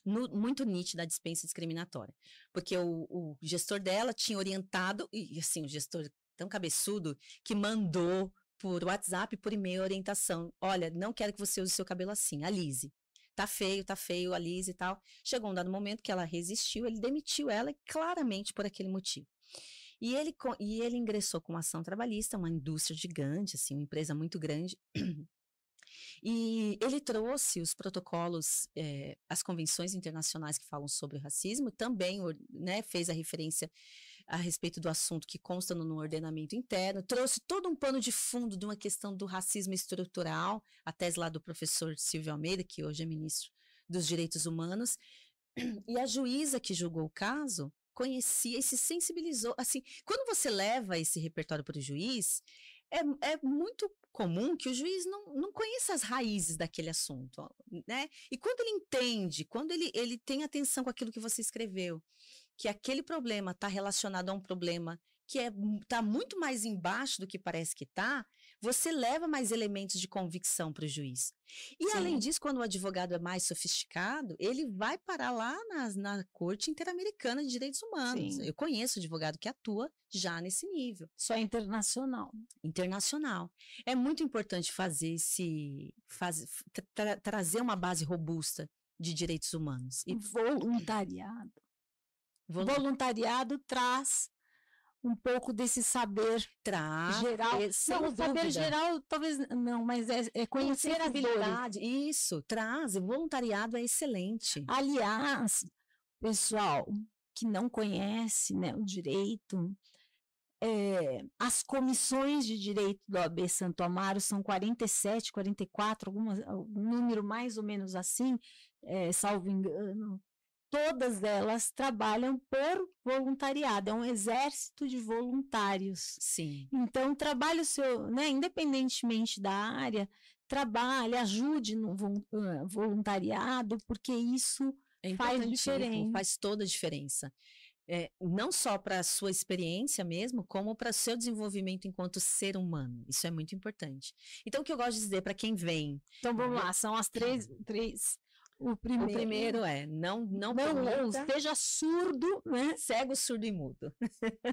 Muito nítida a dispensa discriminatória, porque o gestor dela tinha orientado, e assim, o gestor tão cabeçudo que mandou por WhatsApp, por e-mail, orientação, olha, não quero que você use seu cabelo assim, alise. Tá feio, alise e tal. Chegou um dado momento que ela resistiu, ele demitiu ela claramente por aquele motivo. E ele ingressou com uma ação trabalhista, uma indústria gigante, assim, uma empresa muito grande. E ele trouxe os protocolos, as convenções internacionais que falam sobre o racismo, também, né, fez a referência a respeito do assunto que consta no ordenamento interno, trouxe todo um pano de fundo de uma questão do racismo estrutural, a tese lá do professor Silvio Almeida, que hoje é ministro dos Direitos Humanos, e a juíza que julgou o caso conhecia e se sensibilizou. Assim, quando você leva esse repertório para o juiz, é muito comum que o juiz não conheça as raízes daquele assunto, né? E quando ele entende, quando ele tem atenção com aquilo que você escreveu, que aquele problema está relacionado a um problema que está muito mais embaixo do que parece que está, você leva mais elementos de convicção para o juiz. E Sim. Além disso, quando o advogado é mais sofisticado, ele vai parar lá na Corte Interamericana de Direitos Humanos. Sim. Eu conheço advogado que atua já nesse nível. Só é internacional. Internacional. É muito importante trazer uma base robusta de direitos humanos. E voluntariado. Voluntariado traz um pouco desse saber geral. Não, o saber geral talvez não, mas é conhecer as dores. Isso, traz. O voluntariado é excelente. Aliás, pessoal que não conhece, né, o direito, as comissões de direito do OAB Santo Amaro são 47, 44, um número mais ou menos assim, salvo engano. Todas elas trabalham por voluntariado, é um exército de voluntários. Sim. Então, trabalhe o seu, né, independentemente da área, trabalhe, ajude no voluntariado, porque isso faz diferença. Faz toda a diferença. Não só para a sua experiência mesmo, como para o seu desenvolvimento enquanto ser humano. Isso é muito importante. Então, o que eu gosto de dizer para quem vem... Então, vamos lá, são as três. O primeiro não seja surdo, né? Cego, surdo e mudo.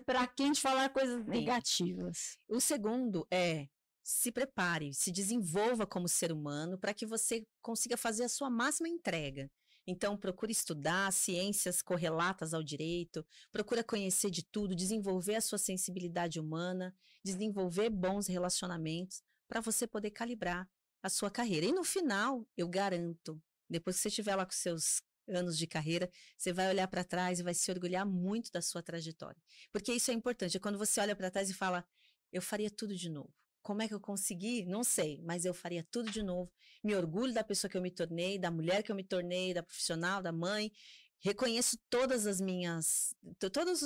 Para quem te falar coisas negativas. O segundo é: se prepare, se desenvolva como ser humano para que você consiga fazer a sua máxima entrega. Então, procure estudar ciências correlatas ao direito, procura conhecer de tudo, desenvolver a sua sensibilidade humana, desenvolver bons relacionamentos para você poder calibrar a sua carreira. E no final, eu garanto, depois que você estiver lá com seus anos de carreira, você vai olhar para trás e vai se orgulhar muito da sua trajetória. Porque isso é importante, é quando você olha para trás e fala, eu faria tudo de novo. Como é que eu consegui? Não sei, mas eu faria tudo de novo. Me orgulho da pessoa que eu me tornei, da mulher que eu me tornei, da profissional, da mãe. Reconheço todos os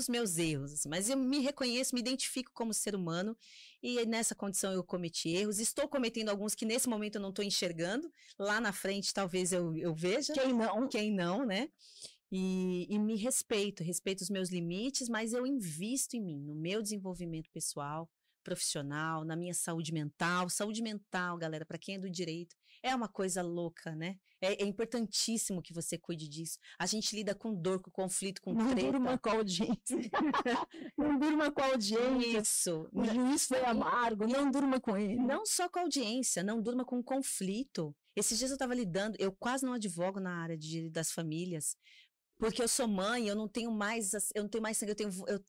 meus erros, assim, mas eu me reconheço, me identifico como ser humano e nessa condição eu cometi erros. Estou cometendo alguns que nesse momento eu não estou enxergando. Lá na frente talvez eu veja. Quem não, né? E me respeito os meus limites, mas eu invisto em mim, no meu desenvolvimento pessoal, profissional, na minha saúde mental. Saúde mental, galera, para quem é do direito, é uma coisa louca, né? É importantíssimo que você cuide disso. A gente lida com dor, com conflito, com treta. Não durma com a audiência. Não durma com a audiência. Isso. O juiz foi amargo, não durma com ele. Não só com a audiência, não durma com conflito. Esses dias eu estava lidando, eu quase não advogo na área de direito das famílias, porque eu sou mãe, eu não tenho mais sangue,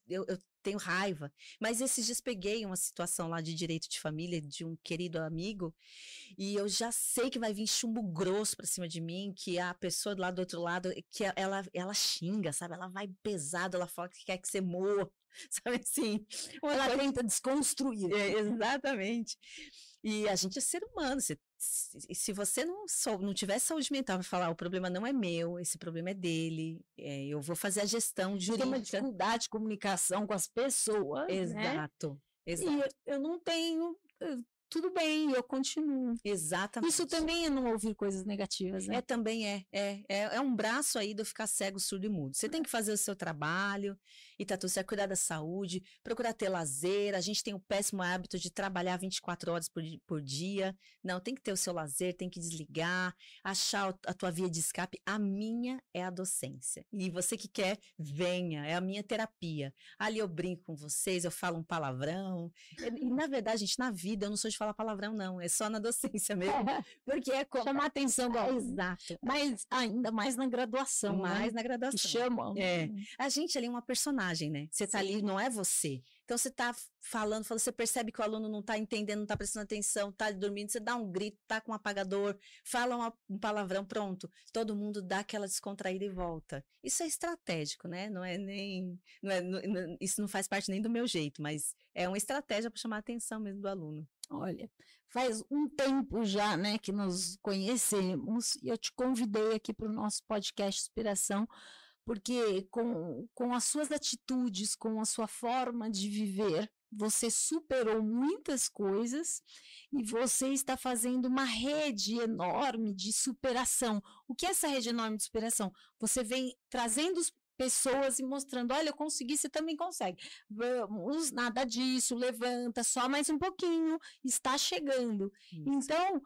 eu tenho raiva. Mas esses dias peguei uma situação lá de direito de família de um querido amigo e eu já sei que vai vir chumbo grosso pra cima de mim, que a pessoa lá do outro lado, que ela xinga, sabe? Ela vai pesado, ela fala que quer que você morra, sabe assim? Ela tenta desconstruir. Exatamente. E a gente é ser humano, se você não tiver saúde mental para falar, o problema não é meu, esse problema é dele, eu vou fazer a gestão jurídica. Tem uma dificuldade de comunicação com as pessoas, Exato, né? Exato. E eu não tenho... Tudo bem, eu continuo. Exatamente. Isso também é não ouvir coisas negativas, né? É um braço aí do ficar cego, surdo e mudo. Você tem que fazer o seu trabalho e tá tudo certo, cuidar da saúde, procurar ter lazer. A gente tem o péssimo hábito de trabalhar 24 horas por dia. Não, tem que ter o seu lazer, tem que desligar, achar a tua via de escape. A minha é a docência. E você que quer, venha, é a minha terapia. Ali eu brinco com vocês, eu falo um palavrão. E na verdade, gente, na vida eu não sou de falar palavrão, não. É só na docência mesmo. Porque é como... chamar atenção. Exato. Mas ainda mais na graduação, mais né? na graduação. Que chamam. A gente ali é uma personagem, né? Você tá ali, não é você. Então você tá falando, você percebe que o aluno não tá entendendo, não tá prestando atenção, tá dormindo, você dá um grito, tá com um apagador, fala um palavrão, pronto. Todo mundo dá aquela descontraída e volta. Isso é estratégico, né? Isso não faz parte nem do meu jeito, mas é uma estratégia para chamar a atenção mesmo do aluno. Olha, faz um tempo já, né, que nos conhecemos e eu te convidei aqui para o nosso podcast Inspiração, porque com as suas atitudes, com a sua forma de viver, você superou muitas coisas e você está fazendo uma rede enorme de superação. O que é essa rede enorme de superação? Você vem trazendo pessoas e mostrando, olha, eu consegui, você também consegue. Vamos, nada disso, levanta, só mais um pouquinho, está chegando. Isso. Então,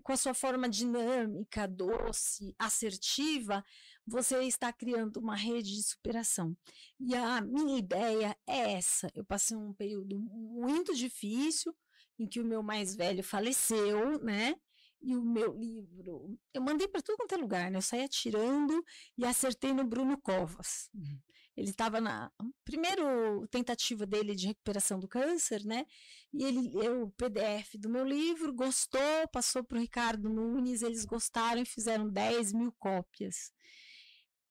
com a sua forma dinâmica, doce, assertiva, você está criando uma rede de superação. E a minha ideia é essa. Eu passei um período muito difícil, em que o meu mais velho faleceu, né? E o meu livro, eu mandei para tudo quanto é lugar, né? Eu saí atirando e acertei no Bruno Covas. Ele estava na primeira tentativa dele de recuperação do câncer, né? E ele leu o PDF do meu livro, gostou, passou para o Ricardo Nunes, eles gostaram e fizeram 10.000 cópias.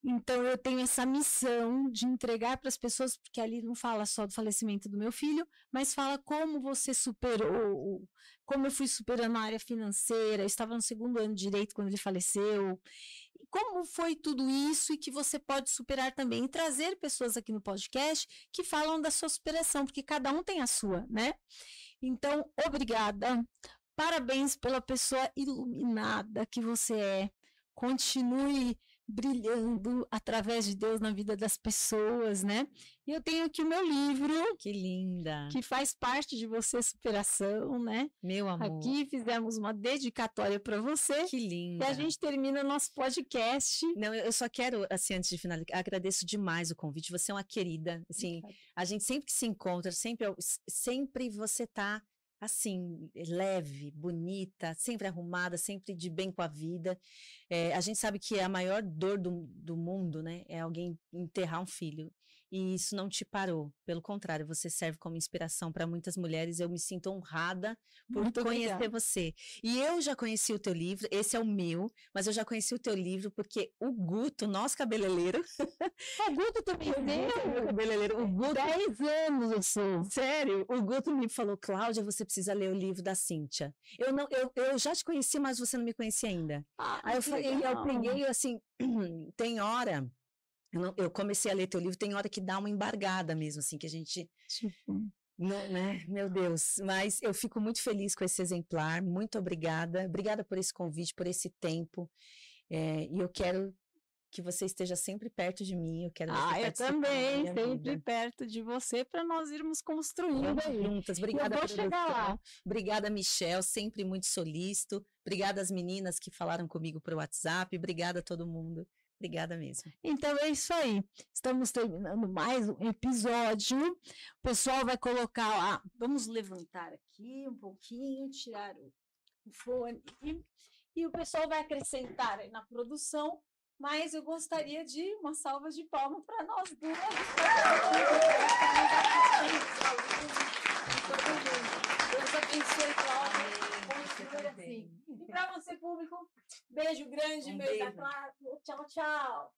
Então, eu tenho essa missão de entregar para as pessoas, porque ali não fala só do falecimento do meu filho, mas fala como você superou, como eu fui superando a área financeira, eu estava no 2º ano de Direito quando ele faleceu, e como foi tudo isso e que você pode superar também, e trazer pessoas aqui no podcast que falam da sua superação, porque cada um tem a sua, né? Então, obrigada, parabéns pela pessoa iluminada que você é, continue brilhando através de Deus na vida das pessoas, né? E eu tenho aqui o meu livro, Que linda. que faz parte de Você Superação, né? Meu amor. Aqui fizemos uma dedicatória para você. Que linda. E a gente termina o nosso podcast. Não, eu só quero, assim, antes de finalizar, agradeço demais o convite. Você é uma querida, assim, a gente sempre que se encontra, sempre você tá, assim, leve, bonita, sempre arrumada, sempre de bem com a vida. A gente sabe que a maior dor do mundo, né, é alguém enterrar um filho. E isso não te parou. Pelo contrário, você serve como inspiração para muitas mulheres. Eu me sinto honrada por conhecer você. E eu já conheci o teu livro, esse é o meu, mas eu já conheci o teu livro porque o Guto, nosso cabeleireiro. O Guto também é meu cabeleireiro. O Guto. 10 anos eu sou. Sério, o Guto me falou, Cláudia, você precisa ler o livro da Cíntia. Eu já te conheci, mas você não me conhecia ainda. Aí eu peguei assim, tem hora. Eu comecei a ler teu livro, tem hora que dá uma embargada mesmo, assim, que a gente... Não, né? Meu Deus, mas eu fico muito feliz com esse exemplar, muito obrigada. Obrigada por esse convite, por esse tempo. E eu quero que você esteja sempre perto de mim. Eu quero eu também, sempre perto de você, para nós irmos construindo juntas. Obrigada, produção. Obrigada, Michel, sempre muito solícito. Obrigada às meninas que falaram comigo por WhatsApp. Obrigada a todo mundo. Obrigada mesmo. Então é isso aí. Estamos terminando mais um episódio. O pessoal vai colocar lá. Vamos levantar aqui um pouquinho, tirar o fone. E o pessoal vai acrescentar aí na produção. Mas eu gostaria de uma salva de palmas para nós duas. Deus abençoe, Cláudia. E para você, público, beijo grande, beijo da Clara. Tchau, tchau.